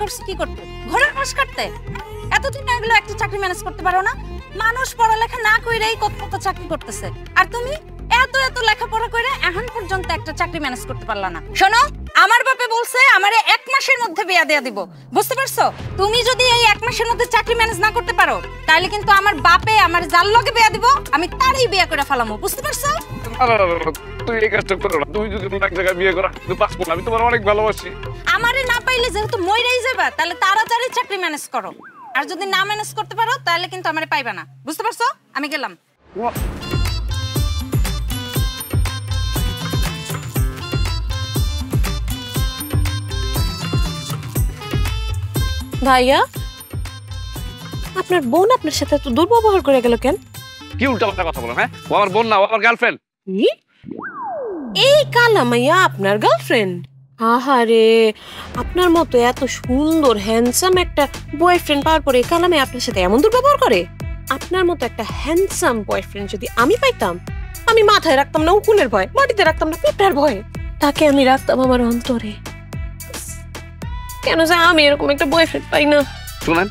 করছো কি করতে? ঘরের কাজ করতে। এতদিন এগুলো একটা চাকরি ম্যানেজ করতে পারো না? মানুষ পড়ালেখা না কইরাই কত চাকরি করতেছে, আর তুমি এত লেখাপড়া করে এখন পর্যন্ত একটা চাকরি ম্যানেজ করতে পারলা না। শোনো, আমার বাপে বলছে আমারে 1 মাসের মধ্যে বিয়া দেয়া দিব, বুঝতে পারছো? তুমি যদি এই 1 মাসের মধ্যে চাকরি ম্যানেজ না করতে পারো তাহলে কিন্তু আমার বাপে আমার যার লগে বিয়া দিব আমি তারই বিয়া করে ফেলামো, বুঝতে পারছো? তুই এই কাজটা করো না। তুমি যদি এক জায়গায় বিয়ে করো তুই পাস করো, আমি তোমার অনেক ভালোবাসি। আমারে না পাইলে যেহেতু মইরাই যাবা তাহলে তাড়াতাড়ি চাকরি ম্যানেজ করো, আর যদি না ম্যানেজ করতে পারো তাহলে কিন্তু আমারে পাইবা না, বুঝতে পারছো? আমি গেলাম। ভাইয়া, আপনার বোন আপনার সাথে এত দুর্ব্যবহার করে গেল কেন? কি উল্টাপাল্টা কথা বলো? হ্যাঁ, ও আমার বোন না, ও আমার গার্লফ্রেন্ড। এই কালা মাইয়া আপনার গার্লফ্রেন্ড? আহারে, আপনার মতো এত সুন্দর হ্যান্ডসাম একটা বয়ফ্রেন্ড পাওয়ার পরে কালা মাইয়া আপনার সাথে এমন দুর্ব্যবহার করে? আপনার মতো একটা হ্যান্ডসাম বয়ফ্রেন্ড যদি আমি পাইতাম, আমি মাথায় রাখতাম না উকুনের ভয়, মাটিতে রাখতাম না পিঁপড়ার ভয়, তাকে আমি রাখতাম আমার অন্তরে। কেন যে আমি এরকম একটা বয়ফ্রেন্ড পাই না? শুনেন,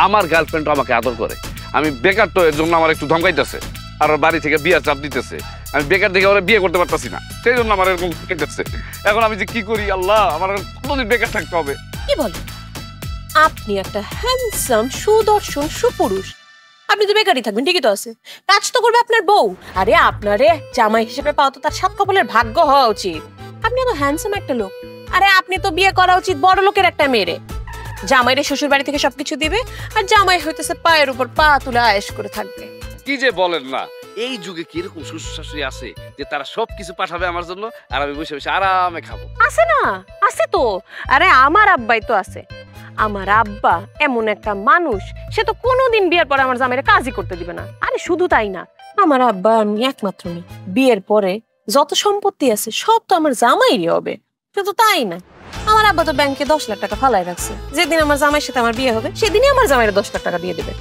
আমার গার্লফ্রেন্ড আমাকে আদর করে। আমি বেকার, তো এর জন্য আমার একটু ধমকাইতেছে, আর ওর বাড়ি থেকে বিয়ার চাপ দিতেছে। আমি বেকার দেখে ওরা বিয়ে করতে পারতাছি না, সেই জন্য আমার এরকম কেটেছে। এখন আমি যে কি করি আল্লাহ, আমার কতদিন বেকার থাকতে হবে? কি বলে? আপনি একটা হ্যান্ডসাম সুদর্শন সুপুরুষ, আপনি তো বেকারই থাকবেন, ঠিকই তো আছে। কাজ তো করবে আপনার বউ। আরে আপনারে জামাই হিসেবে পাওয়া তো তার 7 কপালের ভাগ্য হওয়া উচিত। আপনি তো হ্যান্ডসাম একটা লোক, আরে আপনি তো বিয়ে করা উচিত বড় লোকের একটা মেয়েরে। জামাইরে শ্বশুর বাড়ি থেকে সবকিছু দিবে, আর জামাই হইতেছে পায়ের উপর পা তুলে আয়েশ করে থাকবে। কি যে বলেন না, এই যুগে কি এরকম শ্বশুর শাশুড়ি আছে যে তারা সবকিছু পাঠাবে আমার জন্য, আর আমি বসে বসে আরামে খাবো? আছে না? আছে তো। আরে আমার আব্বাই তো আছে। আমার আব্বা এমন একটা মানুষ, সে তো কোনোদিন বিয়ের পরে আমার জামাইরে কাজই করতে দিবে না। আরে শুধু তাই না, আমার আব্বা আমি একমাত্র মেয়ে, বিয়ের পরে যত সম্পত্তি আছে সব তো আমার জামাইরই হবে। শুধু তাই না, আমার আব্বা তো ব্যাংকে 10 লাখ টাকা ফালাই রাখছে, যেদিন আমার জামাইয়ের সাথে আমার বিয়ে হবে সেদিনই আমার জামাইরে 10 লাখ টাকা দিয়ে দেবে।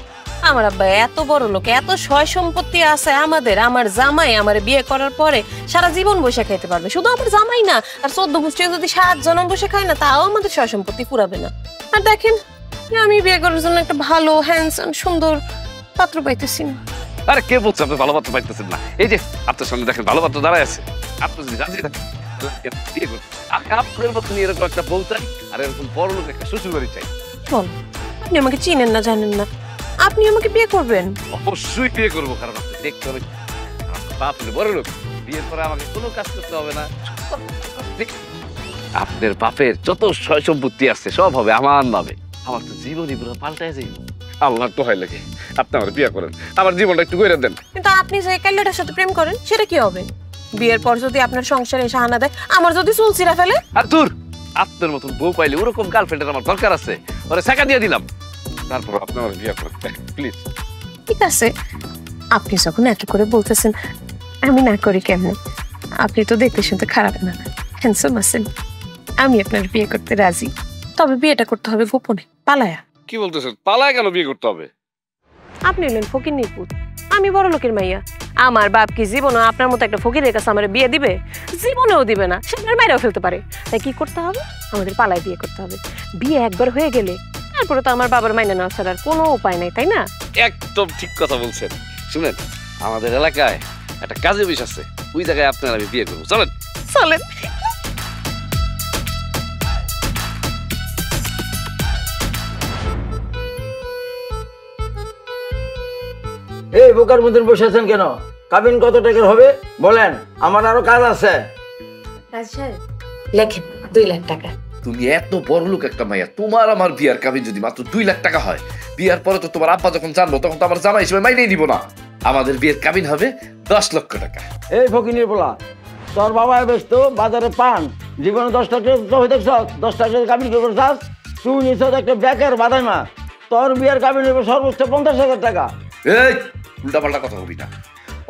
আমার আব্বা এত বড় লোক, এত সয় সম্পত্তি আছে আমাদের। আমার জামাই আমার বিয়ে করার পরে সারা জীবন বসে খাইতে পারবে। শুধু আমার জামাই না, আর 14 গোষ্ঠী যদি 7 জনম বসে খায় না, তাও আমাদের সয় সম্পত্তি পুরাবে না। আর দেখেন, আমি বিয়ে করার জন্য একটা ভালো হ্যান্ডসাম সুন্দর পাত্র পাইতেছি না। আরে কে বলছে আপনি ভালো পাত্র পাইতেছেন না? এই যে আপনার সামনে দেখেন ভালো পাত্র দাঁড়ায় আছে। আপনি যদি রাজি থাকেন বিয়ে করুন। আপনার মতন এরকম একটা বউ চাই, আর এরকম বড় লোক একটা শ্বশুর বাড়ি চাই। বল, আপনি আমাকে চিনেন না জানেন না, আপনি আমাকে বিয়ে করবেন? অবশ্যই বিয়ে করবো, কারণ আপনি দেখতে অনেক বাপ বড় লোক। বিয়ের পরে আমাকে কোনো কাজ করতে হবে না। আপনার বাপের যত সয় সম্পত্তি আছে সব হবে আমার নামে। আমার তো জীবনই পুরো পাল্টায় যাইব। আল্লাহর দোহাই লাগে আপনি আমার বিয়ে করেন, আমার জীবনটা একটু কইরা দেন। কিন্তু আপনি যে কাল্লাটার সাথে প্রেম করেন সেটা কি হবে? বিয়ের পর যদি আপনার সংসারে এসে হানা দেয়, আমার যদি চুল ছিঁড়া ফেলে? আর দূর, আপনার মতন বউ পাইলে ওরকম গার্লফ্রেন্ডের আমার দরকার আছে, ওরে টাকা দিয়ে দিলাম। তারপর আপনি আমার বিয়ে করেন প্লিজ। ঠিক আছে, আপনি যখন এত করে বলতেছেন, আমি না করি কেমনে? আপনি তো দেখতে শুনতে খারাপ না, হ্যান্ডসাম আছেন। আমি আপনার বিয়ে করতে রাজি, তবে বিয়েটা করতে হবে গোপনে, পালায়া। কি বলতেছেন? পালায় কেন বিয়ে করতে হবে? আপনি হলেন ফকির পুত, আমি বড় লোকের মাইয়া। আমার বাপ কি জীবনে আপনার মতো একটা ফকিরের কাছে আমার বিয়ে দিবে? জীবনেও দিবে না, সে আপনার মায়েরাও ফেলতে পারে। তাই কি করতে হবে? আমাদের পালায় বিয়ে করতে হবে। বিয়ে একবার হয়ে গেলে তারপরে তো আমার বাবার মাইনে নেওয়া ছাড়ার কোনো উপায় নাই, তাই না? একদম ঠিক কথা বলছেন। শুনেন, আমাদের এলাকায় একটা কাজে অফিস আছে, ওই জায়গায় আপনার আমি বিয়ে করবো। চলেন চলেন। এই বোকার মতন বসে আছেন কেন? কাবিন কত টাকার হবে বলেন, আমার আরো কাজ আছে। আচ্ছা লেখেন 2 লাখ টাকা। তুমি এত বড় লোক একটা মাইয়া, তোমার আমার বিয়ার কাবিন যদি মাত্র 2 লাখ টাকা হয়, বিয়ার পরে তো তোমার আব্বা যখন জানবো তখন তো আমার জামাই হিসেবে মাইনেই দিব না। আমাদের বিয়ের কাবিন হবে 10 লক্ষ টাকা। এই ফকিনির বলা, তোর বাবা ব্যস্ত বাজারে পান, জীবনে 10 টাকা তো হয়ে দেখছ, 10 টাকা কাবিন কি করে চাস? তুই নিছ একটা বেকার বাদাই মা, তোর বিয়ের কাবিন হবে সর্বোচ্চ 50,000 টাকা। এই উল্টা পাল্টা কথা হবি না,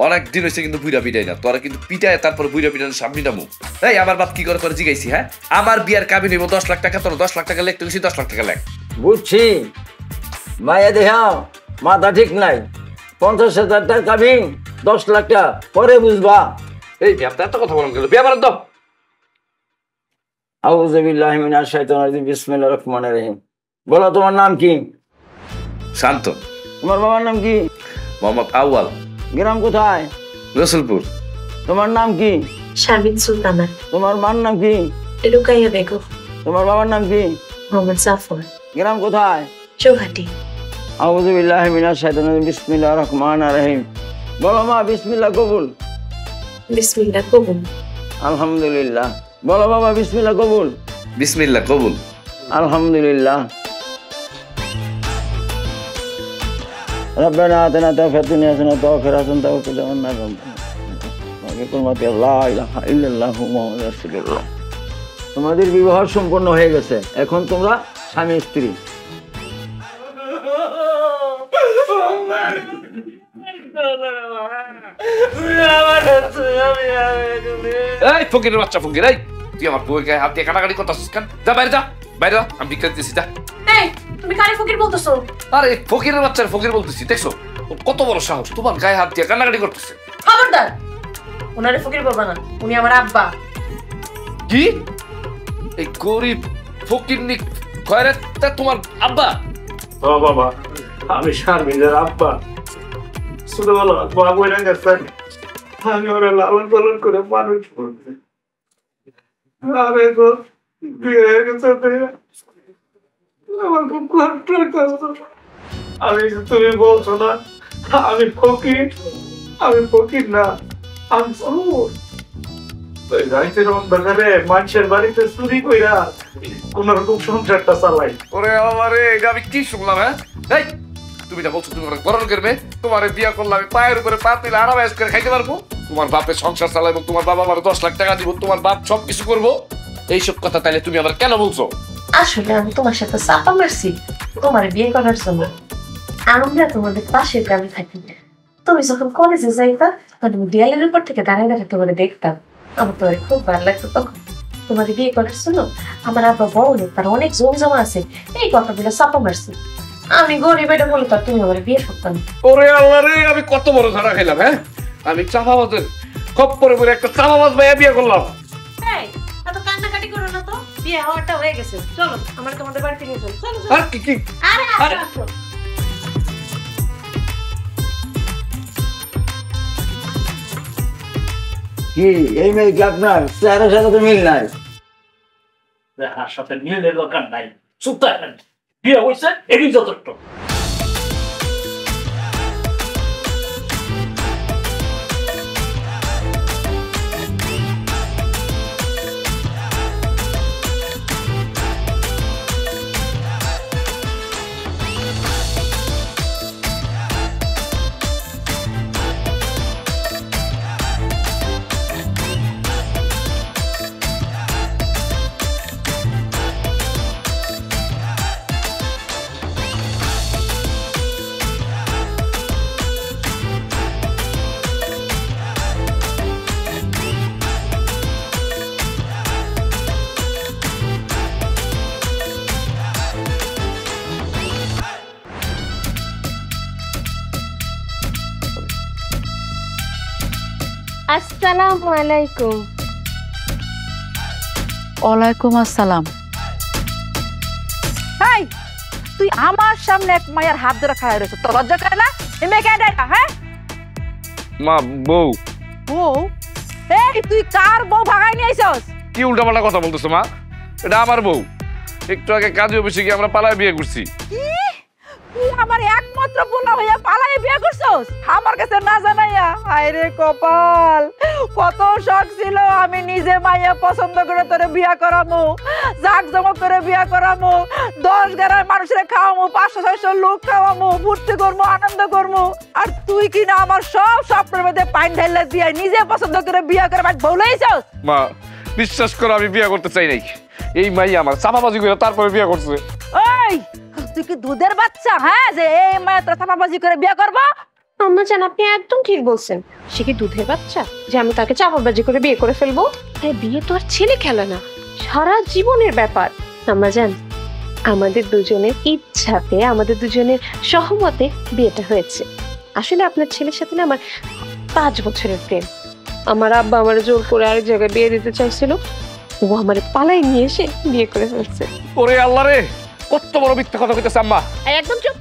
অনেক দিন হয়েছে কিন্তু বুইরা পিটাই না, তোরা কিন্তু পিটায় তারপর বুইরা পিটানোর সামনে নামু। এই আমার বাপ কি করে করে জিগাইছি? হ্যাঁ, আমার বিয়ার কাবিন হইব 10 লাখ টাকা, তোর 10 লাখ টাকা লেখতে গেছি, 10 লাখ টাকা লেখ। বুঝছি, মায়া দেহা মাথা ঠিক নাই। 50,000 টাকা কাবিন, 10 লাখ টাকা পরে বুঝবা। এই আপনি এত কথা বলেন কেন? বিয়ে করেন তো। আউযু বিল্লাহি মিনাশ শাইতানির রাজিম, বিসমিল্লাহির রহমানির রহিম। বলো তোমার নাম কি? শান্ত। তোমার বাবার নাম কি? মোহাম্মদ আউয়াল। গ্রাম কোথায়? রসুলপুর। তোমার নাম কি? শারমিন সুলতানা। তোমার মার নাম কি? লুকাইয়া বেগম। তোমার বাবার নাম কি? মোহাম্মদ জাফর। গ্রাম কোথায়? চৌহাটি। আউযু বিল্লাহি মিনাশ শাইতানির রাজিম, বিসমিল্লাহির রহমানির রহিম। বলো মা, বিসমিল্লাহ কবুল। বিসমিল্লাহ কবুল। আলহামদুলিল্লাহ। বলো বাবা, বিসমিল্লাহ কবুল। বিসমিল্লাহ কবুল। আলহামদুলিল্লাহ। ربنا آتنا في الدنيا حسنة وفي الآخرة وقنا عذاب النار بكلمة لا إله إلا الله محمد رسول الله। তোমাদের বিবাহ সম্পন্ন হয়ে গেছে, এখন তোমরা স্বামী স্ত্রী। এই ফকিরের বাচ্চা ফকির, এই তুই আমার বউয়ের গায়ে হাত দিয়ে কাটাকাটি করতেছিস কেন? যা বাইরে যা, বাইরে যা, আমি ভিক্ষা দিতেছি যা। এই তুমি কারে ফকির বলতেছো? আরে ফকিরের বাচ্চার ফকির বলতেছি, দেখছো ওর কত বড় সাহস, তোমার গায়ে হাত দিয়ে কান্নাকাটি করতেছে। খবরদার, ওনারে ফকির বলবা না, উনি আমার আব্বা। কি? এই গরিব ফকির নি খয়রাত তোমার আব্বা? ও বাবা, আমি শারমিনের আব্বা। ছোটবেলা বাবা বইরা গেছেন, আমি ওরা লালন পালন করে মানুষ করছি। আমি তো বিয়ে হয়ে গেছে, আমার খুব কষ্ট লাগতেছে। আমি তুমি বলছো না আমি ফকির, আমি ফকির না, আমি চোর। ওই রাইতের অন্ধকারে মানুষের বাড়িতে চুরি কইরা কোন রকম সংসারটা চালাই। ওরে আমারে, এটা আমি কি শুনলাম? হ্যাঁ এই তুমি না বলছো তুমি আমার গরম করবে, তোমার বিয়া করলে আমি পায়ের উপরে পা তুলে আরামে করে খাইতে পারবো, তোমার বাপের সংসার চালাবো, তোমার বাবা আমার 10 লাখ টাকা দিব, তোমার বাপ সবকিছু করবো, এইসব কথা তাইলে তুমি আবার কেন বলছো? আসলে আমি তোমার সাথে চাপা মারছি তোমার বিয়ে করার জন্য। আমরা তোমাদের পাশের গ্রামে থাকি। তুমি যখন কলেজে যাইতা তখন আমি দেয়ালের উপর থেকে দাঁড়ায় দাঁড়ায় তোমার দেখতাম। আমার তোমার খুব ভালো লাগতো তখন। তোমার বিয়ে করার জন্য আমার আব্বা বড় লোক, তার অনেক জমি জমা আছে, এই কথাগুলো চাপা মারছি। আমি গরিব এটা বলে তো তুমি আমার বিয়ে করতাম। ওরে আল্লাহ রে, আমি কত বড় ধরা খাইলাম! হ্যাঁ আমি চাপাবাজের খপ্পরে পরে একটা চাপাবাজ ভাইয়া বিয়ে করলাম। এই এত কান্নাকাটি করো না তো, বিয়ে হওয়াটা হয়ে গেছে, চলো আমার তোমাদের বাড়িতে নিয়ে চলো। চলো চলো। আর কি কি আরে আরে। আসো। কি এই মেয়ে কি আপনার চেহারার সাথে তো মিল নাই? দেখার সাথে মিলের দরকার নাই, চুপ থাকেন। বিয়ে হয়েছে এটি যথেষ্ট। আসসালামু আলাইকুম। ওয়ালাইকুম আসসালাম। এই তুই আমার সামনে এক মায়ের হাত ধরে খাড়া রয়েছে, তোর লজ্জা করে না? এই মেয়ে কেন এটা? হ্যাঁ মা, বউ। বউ? এই তুই কার বউ ভাগাই নিয়ে আইছস? কি উল্টাপাল্টা কথা বলতেছো মা? এটা আমার বউ। একটু আগে কাজে অফিসে গিয়ে আমরা পালায় বিয়ে করছি। কি তুই আমার একমাত্র বোনা হইয়া পালায়ে বিয়ে করছস আমার কাছে না জানাইয়া? হায় রে কপাল, কত শখ ছিল আমি নিজে মাইয়া পছন্দ করে তোরে বিয়া করামু, জাকজমক করে বিয়া করামু, 10-11 মানুষের খাওয়ামু, 500-600 লোক খাওয়ামু, ফুর্তি করবো, আনন্দ করবো, আর তুই কি না আমার সব স্বপ্নের মধ্যে পাইন ঢাইলা দিয়া নিজে পছন্দ করে বিয়া করে বাট ভুলেইছস? মা বিশ্বাস করো, আমি বিয়ে করতে চাই নাই। এই মাই আমার চাপাবাজি করে তারপরে বিয়ে করছে। ওই তুই কি দুধের বাচ্চা? হ্যাঁ যে এই মায়া তোর চাপাবাজি করে বিয়া করবো? আম্মা জান, আপনি একদম ঠিক বলছেন। সে কি দুধের বাচ্চা যে আমি তাকে চাপাবাজি করে বিয়ে করে ফেলবো? তাই বিয়ে তো আর ছেলে খেলা না, সারা জীবনের ব্যাপার। আম্মা জান, আমাদের দুজনের ইচ্ছাতে, আমাদের দুজনের সহমতে বিয়েটা হয়েছে। আসলে আপনার ছেলের সাথে না আমার 5 বছরের প্রেম। আমার আব্বা আমার জোর করে আরেক জায়গায় বিয়ে দিতে চাইছিল, ও আমার পালাই নিয়ে এসে বিয়ে করে ফেলছে। ওরে আল্লাহ রে, কত বড় মিথ্যা কথা কইতেছে আম্মা। এই একদম চুপ।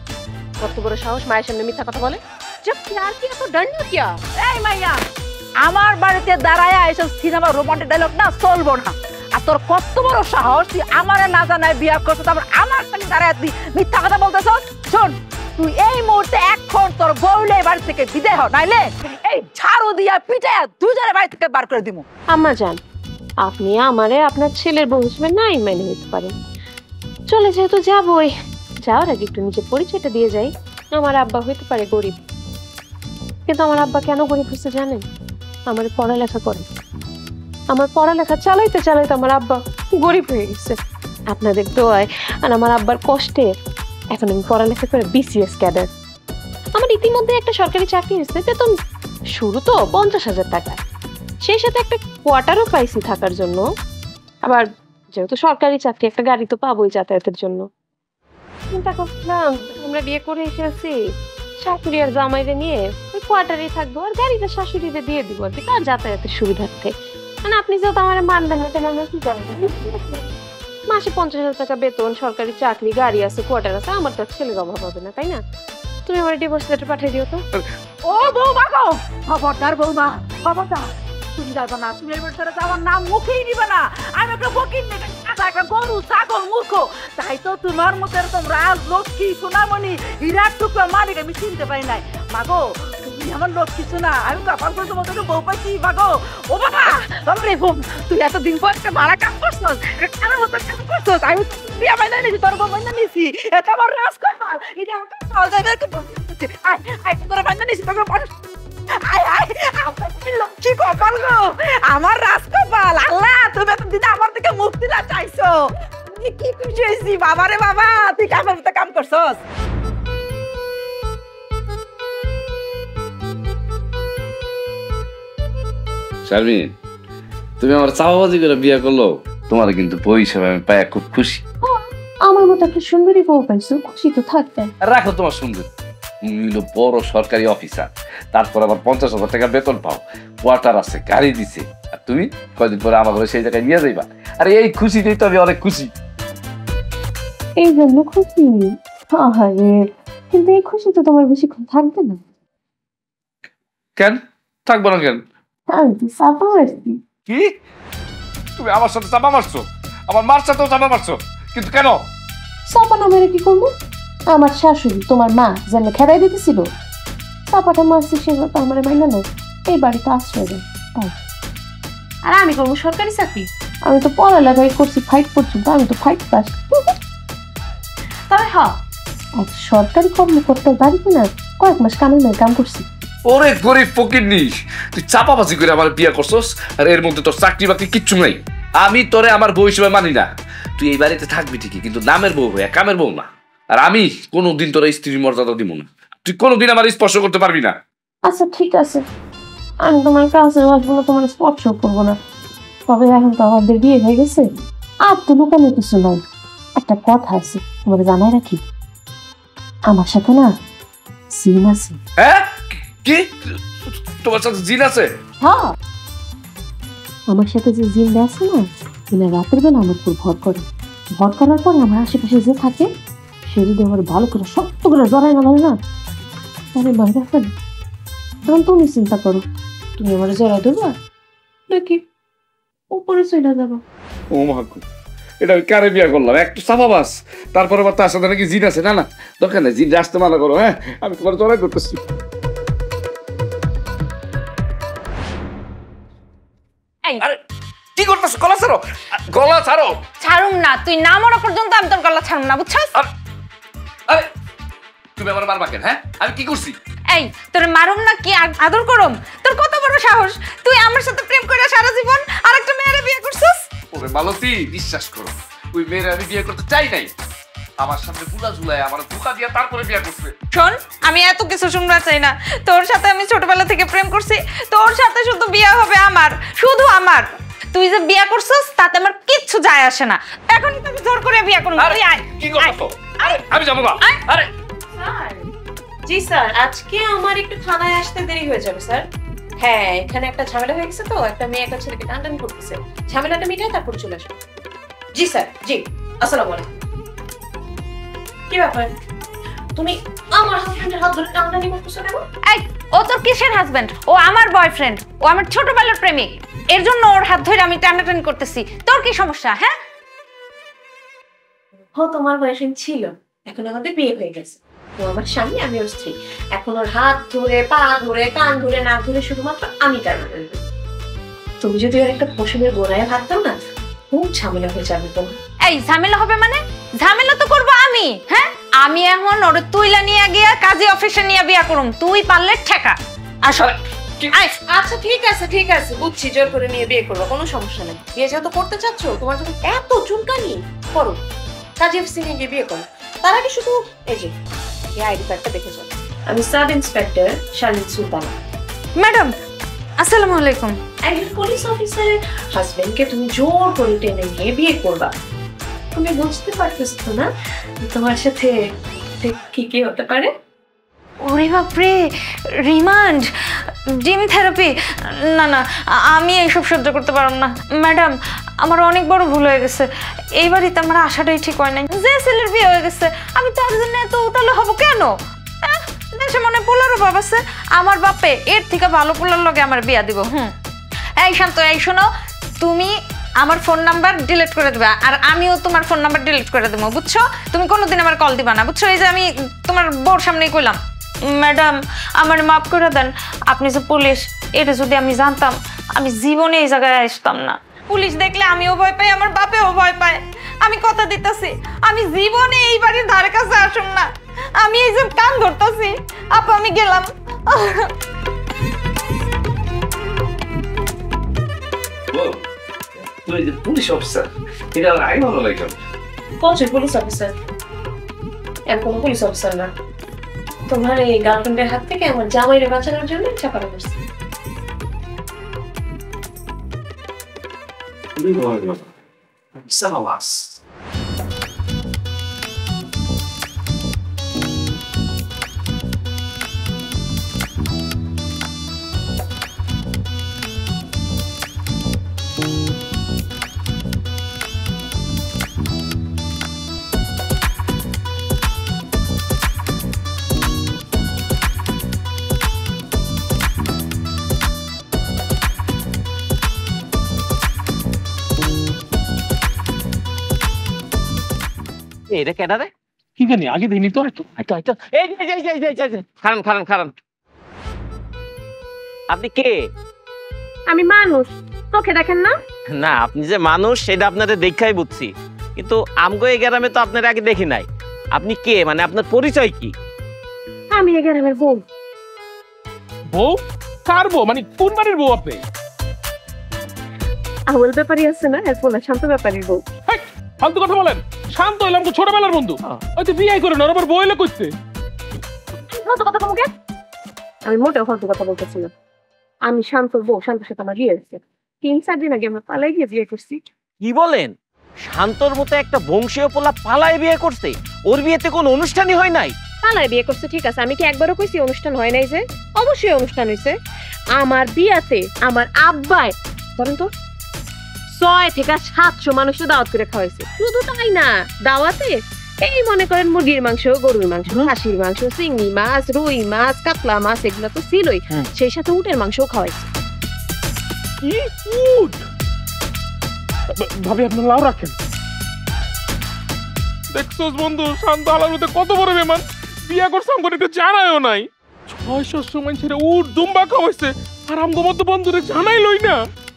কত বড় সাহস মায়ের সামনে মিথ্যা কথা বলে? চুপ, আর কি এত ডর না কিয়া? এই মাইয়া, আমার বাড়িতে দাঁড়ায় এসব সিনেমা রোমান্টিক ডায়লগ না চলবো না। আর তোর কত বড় সাহস, তুই আমারে না জানায় বিয়া করছিস, তারপর আমার সামনে দাঁড়ায় তুই মিথ্যা কথা বলতেছস? শোন, তুই এই মুহূর্তে এখন তোর বউলে বাড়ি থেকে বিদায় হ, নাইলে এই ঝাড়ু দিয়া পিটায়া দুজনের বাড়ি থেকে বার করে দিমু। আম্মা জান, আপনি আমারে আপনার ছেলের বউ হিসেবে নাই মেনে নিতে পারেন। চলে যেহেতু যাবই, যাওয়ার আগে একটু নিজের পরিচয়টা দিয়ে যাই। আমার আব্বা হইতে পারে গরিব, কিন্তু আমার আব্বা কেন গরিব হচ্ছে জানেন? আমার পড়ালেখা করে, আমার পড়ালেখা চালাইতে চালাইতে আমার আব্বা গরিব হয়ে গেছে আপনাদের দোয়ায় আর আমার আব্বার কষ্টে। এখন আমি পড়ালেখা করে BCS ক্যাডার। আমার ইতিমধ্যে একটা সরকারি চাকরি হয়েছে, বেতন শুরু তো 50,000 টাকা, সেই সাথে একটা কোয়ার্টারও পাইছি থাকার জন্য। আবার যেহেতু সরকারি চাকরি, একটা গাড়ি তো পাবোই যাতায়াতের জন্য। চিন্তা করছিলাম আমরা বিয়ে করে এসেছি, শাশুড়ি আর জামাইরে নিয়ে ওই কোয়ার্টারে থাকবো, আর গাড়িটা শাশুড়িরে দিয়ে দিব আর কি, তার যাতায়াতের সুবিধার্থে। মানে আপনি যেহেতু আমার মানবেন না, তাহলে আমরা কি করবো? মাসে 50,000 টাকা বেতন, সরকারি চাকরি, গাড়ি আছে, কোয়ার্টার আছে, আমার তো ছেলের অভাব হবে না, তাই না? তুমি আমার ডিভোর্স লেটার পাঠিয়ে দিও তো। ও বৌমা গো, খবরদার বৌমা, খবরদার, তুমি যাবে না, তুমি এবার ছেড়ে যাওয়ার নাম মুখেই নিবে না। আমি একটা ফকির নেই, একটা গরু, ছাগল, মূর্খ, তাই তো তোমার মতো এরকম রাজ, লক্ষ্মী, সোনামণি, হীরার টুকরা মালিক আমি চিনতে পারি নাই। মাগো, তুমি আমার লক্ষ্মী সোনা, আমি কপাল করে তোমার কাছে বউ পাইছি। মাগো, ও বাবা, বাবারে বোন, তুই এতদিন পর একটা মারা কাম করছস, একটা কামের মতো কাম করছস। আমি বিয়া মাইনা নিয়েছি, তোর বউ মাইনা নিয়েছি, এটা আমার রাজ কপাল, এটা আমার কপাল যাবে। আয় আয়, তোর মাইনা নিয়েছি, তোর মানুষ লক্ষ্মী কপাল গো, আমার রাজ কপাল। আল্লাহ, তুমি এতদিন আমার থেকে মুক্তি না চাইছো, তুমি কি খুশি হয়েছি। বাবারে বাবা, তুই কামের মতো কাম করছস। শারমিন, তুমি আমার চাপাবাজি করে বিয়ে করলো, তোমার কিন্তু বউ হিসেবে আমি পাইয়া খুব খুশি। আমার মতো একটা সুন্দরী বউ পাইছো, খুশি তো থাকবে। রাখো তোমার সুন্দর, তুমি হলো বড় সরকারি অফিসার, তারপর আবার 50,000 টাকা বেতন পাও, কোয়ার্টার আছে, গাড়ি দিছে, আর তুমি কয়দিন পরে আমার ঘরে সেই জায়গায় নিয়ে যাইবা। আরে এই খুশিতেই তো আমি অনেক খুশি। এই জন্য খুশি? আরে, কিন্তু এই খুশি তো তোমার বেশিক্ষণ থাকবে না। কেন থাকবো না? কেন? আমি তো চাপা মারছি। কি? তুমি আমার সাথে চাপা মারছো? আমার মার সাথেও চাপা মারছো, কিন্তু কেন? চাপা না মেরে কি করবো? আমার শাশুড়ি, তোমার মা যেন খেদাই দিতেছিল, চাপাটা মারছি, সেগুলো তো আমার মাইনা নয়, এই বাড়িতে আশ্রয় দেয় তাই। আর আমি করবো সরকারি চাকরি? আমি তো পড়ালেখাই করছি, ফাইট পর্যন্ত, আমি তো ফাইট পাস। তবে হ্যাঁ, সরকারি কর্মকর্তার বাড়িতে না কয়েক মাস কামের মেয়ে কাম করছি। ওরে গরিব ফকির নিস, তুই চাপাবাজি করে আমার বিয়ে করছস, আর এর মধ্যে তোর চাকরি বাকরি কিচ্ছু নাই। আমি তোরে আমার বউ হিসেবে মানি না। তুই এই বাড়িতে থাকবি ঠিকই, কিন্তু নামের বউ হয়ে, কামের বউ না। আর আমি কোনোদিন তোর স্ত্রীর মর্যাদা দিব না, তুই কোনোদিন আমার স্পর্শ করতে পারবি না। আচ্ছা ঠিক আছে, আমি তোমার কাছে আসবো না, তোমার স্পর্শ করবো না, তবে এখন তো আমাদের বিয়ে হয়ে গেছে, আর তো লুকানো কিছু নাই। একটা কথা আছে, তোমাকে জানাই রাখি, আমার সাথে না সিন আছে। হ্যাঁ? কি? তোমার সাথে জিন আছে? হ্যাঁ, আমার সাথে যে জিনটা আছে না, কিনা রাতের বেলা আমার উপর ভর করে, ভর করার পরে আমার আশেপাশে যে থাকে সে যদি আমার ভালো করে শক্ত করে জড়াই না ধরে না, তাহলে ভয় রাখবেন। তখন তুমি চিন্তা করো, তুমি আমার জড়াই দেবো নাকি উপরে চলে যাবো। ও মা গো, এটা আমি কারে বিয়ে করলাম? একটু চাপাবাস, তারপর আবার তার সাথে নাকি জিন আছে। না না, দরকার নেই, জিন আসতে মানা করো। হ্যাঁ, আমি তোমার জড়াই করতেছি। আরে কি করতেছ? গলা ছাড়ো, গলা ছাড়ো। ছাড়ুম না, তুই না মরা পর্যন্ত আমি তোর গলা ছাড়ুম না, বুঝছস? আরে তুমি আমার মারবা কেন? হ্যাঁ, আমি কি করছি? এই, তোর মারুম না কি আদর করুম? তোর কত বড় সাহস, তুই আমার সাথে প্রেম করে সারা জীবন আরেকটা মেয়েরে বিয়ে করছিস? ওরে মালতী, বিশ্বাস করো, ওই মেয়ের আমি বিয়ে করতে চাই নাই। আমার সামনে বুলা ঝুলায় আমার ধোকা দিয়ে তারপরে বিয়ে করছে। শোন, আমি এত কিছু শুনতে চাই না। তোর সাথে আমি ছোটবেলা থেকে প্রেম করছি, তোর সাথে শুধু বিয়ে হবে আমার, শুধু আমার। তুই যে বিয়ে করছিস তাতে আমার কিচ্ছু যায় আসে না। এখনই তুমি জোর করে বিয়ে করুন। আরে কি করছো? আরে আমি যাবো না। আরে স্যার। জি স্যার, আজকে আমার একটু থানায় আসতে দেরি হয়ে যাবে স্যার। হ্যাঁ, এখানে একটা ঝামেলা হয়ে গেছে, তো একটা মেয়ে একটা ছেলেকে টানটানি করতেছে, ঝামেলাটা মিটায় তারপর চলে আসবো। জি স্যার, জি, আসসালামু আলাইকুম। কি ব্যাপার তুমি আমার হাজবেন্ডের হাত ধরে টানাটানি করতেছো কেন? এই ও তোর কিসের হাজবেন্ড? ও আমার বয়ফ্রেন্ড, ও আমার ছোটবেলার প্রেমিক। এর জন্য ওর হাত ধরে আমি টানাটানি করতেছি। তোর কি সমস্যা? হ্যাঁ, ও তোমার বয়ফ্রেন্ড ছিল, এখন আমাদের বিয়ে হয়ে গেছে। ও আমার স্বামী, আমি ওর স্ত্রী। এখন ওর হাত ধরে, পা ধরে, কান ধরে, নাক ধরে শুধুমাত্র আমি টানাটানি করব। তুমি যদি ওর একটা পশমের গোড়ায় ভাবতাম না, খুব ঝামেলা হয়ে যাবে তোমার। এই ঝামেলা হবে মানে? ঝামেলা তো করবো আমি। হ্যাঁ, আমি এখন ওর তুইলা নিয়ে গিয়া কাজী অফিসে নিয়ে বিয়া করুম। তুই পারলে ঠেকা। আসলে আচ্ছা ঠিক আছে ঠিক আছে, বুঝছি, জোর করে নিয়ে বিয়ে করবো, কোনো সমস্যা নেই। বিয়ে যেহেতু করতে চাচ্ছ, তোমার যখন এত চুলকানি, করো, কাজী অফিসে নিয়ে গিয়ে বিয়ে করো। তার আগে শুধু এই যে এই আইডি কার্ডটা দেখে যাও। আমি sub inspector Sharmin Sultana. Madam, আসসালামু আলাইকুম। একজন পুলিশ অফিসারের হাজবেন্ডকে তুমি জোর করে টেনে নিয়ে বিয়ে করবা, তুমি বুঝতে পারতেছো না তোমার সাথে কি কি হতে পারে? ওরে বাপরে, রিমান্ড, জিম থেরাপি, না না, আমি এইসব সহ্য করতে পারব না। ম্যাডাম, আমার অনেক বড় ভুল হয়ে গেছে। এই বাড়িতে আমার আশাটাই ঠিক হয় নাই। যে ছেলের বিয়ে হয়ে গেছে, আমি তার জন্য এত উতালে হব কেন? দেশে মনে পোলারও বাপ আছে, আমার বাপে এর থেকে ভালো পোলার লগে আমার বিয়া দিব। এই শান্ত, এই শোনো, তুমি আমার ফোন নাম্বার ডিলিট করে দেবে, আর আমিও তোমার ফোন নাম্বার ডিলিট করে দেবো, বুঝছো? তুমি কোনোদিন আমার কল দিবা না, বুঝছো? এই যে আমি তোমার বউর সামনেই কইলাম। ম্যাডাম, আমার মাফ করে দেন। আপনি যে পুলিশ, এটা যদি আমি জানতাম, আমি জীবনে এই জায়গায় আসতাম না। পুলিশ দেখলে আমিও ভয় পাই, আমার বাপেও ভয় পায়। আমি কথা দিতেছি, আমি জীবনে এই বাড়ির ধারে কাছে আসুন না। আমি এই যে কান ধরতেছি। আপা, আমি গেলাম। তুই যে পুলিশ অফিসার, এটা আগে ভালো লাগে। কোন পুলিশ অফিসার? এর কোনো পুলিশ অফিসার না। তোমার এই গার্লফ্রেন্ডের হাত থেকে আমার জামাইরে বাঁচানোর জন্য চাপানো করছে। সাবাস। এটা কেডা রে? কি জানি, আগে দিনই তো হয়তো। আচ্ছা আচ্ছা, এই খারান খারান খারান। আপনি কে? আমি মানুষ, চোখে দেখেন না? না, আপনি যে মানুষ সেটা আপনাদের দেখাই বুঝছি, কিন্তু আমগো এই গ্রামে তো আপনার আগে দেখি নাই। আপনি কে, মানে আপনার পরিচয় কি? আমি এই গ্রামের বউ। বউ? কার বউ? মানে কোন বাড়ির বউ আপনি? আউল ব্যাপারী আছে না, এর পোলা শান্ত ব্যাপারীর বউ। হেই, ফালতু কথা বলেন। শান্ত হইলাম তো ছোটবেলার বন্ধু, হয়তো বিয়ে করে না, আবার বউ এলে করতে। ফালতু কথা কমুকে? আমি মোটেও ফালতু কথা বলতেছি না। আমি শান্তর বউ, শান্তর সাথে আমার বিয়ে হয়েছে। 3-4 দিন আগে আমরা পালাই গিয়ে বিয়ে করছি। কি বলেন? শান্তর মতো একটা বংশীয় পোলা পালায় বিয়ে করছে? ওর বিয়েতে কোনো অনুষ্ঠানই হয় নাই? পালায় বিয়ে করছে ঠিক আছে, আমি কি একবারও কইছি অনুষ্ঠান হয় নাই? যে অবশ্যই অনুষ্ঠান হয়েছে। আমার বিয়াতে আমার আব্বাই ধরেন তো 6 থেকে 700 মানুষকে দাওয়াত করে খাওয়াইছে। শুধু তাই না, দাওয়াতে এই মনে করেন মুরগির মাংস, গরুর মাংস, খাসির মাংস, চিংড়ি মাছ, রুই মাছ, কাতলা মাছ, এগুলো তো ছিলই, সেই সাথে উটের মাংসও খাওয়াইছে। কি উট? ভাবি, আপনার লাউ রাখেন। দেখছোস বন্ধু, শান্ত আলার মধ্যে কত বড় বেমান। বিয়া করছে আমগো এটা জানায়ও নাই। 600 মানুষের উট দুম্বা খাওয়াইছে, আর আমগো মতো বন্ধুরে জানাইলই না।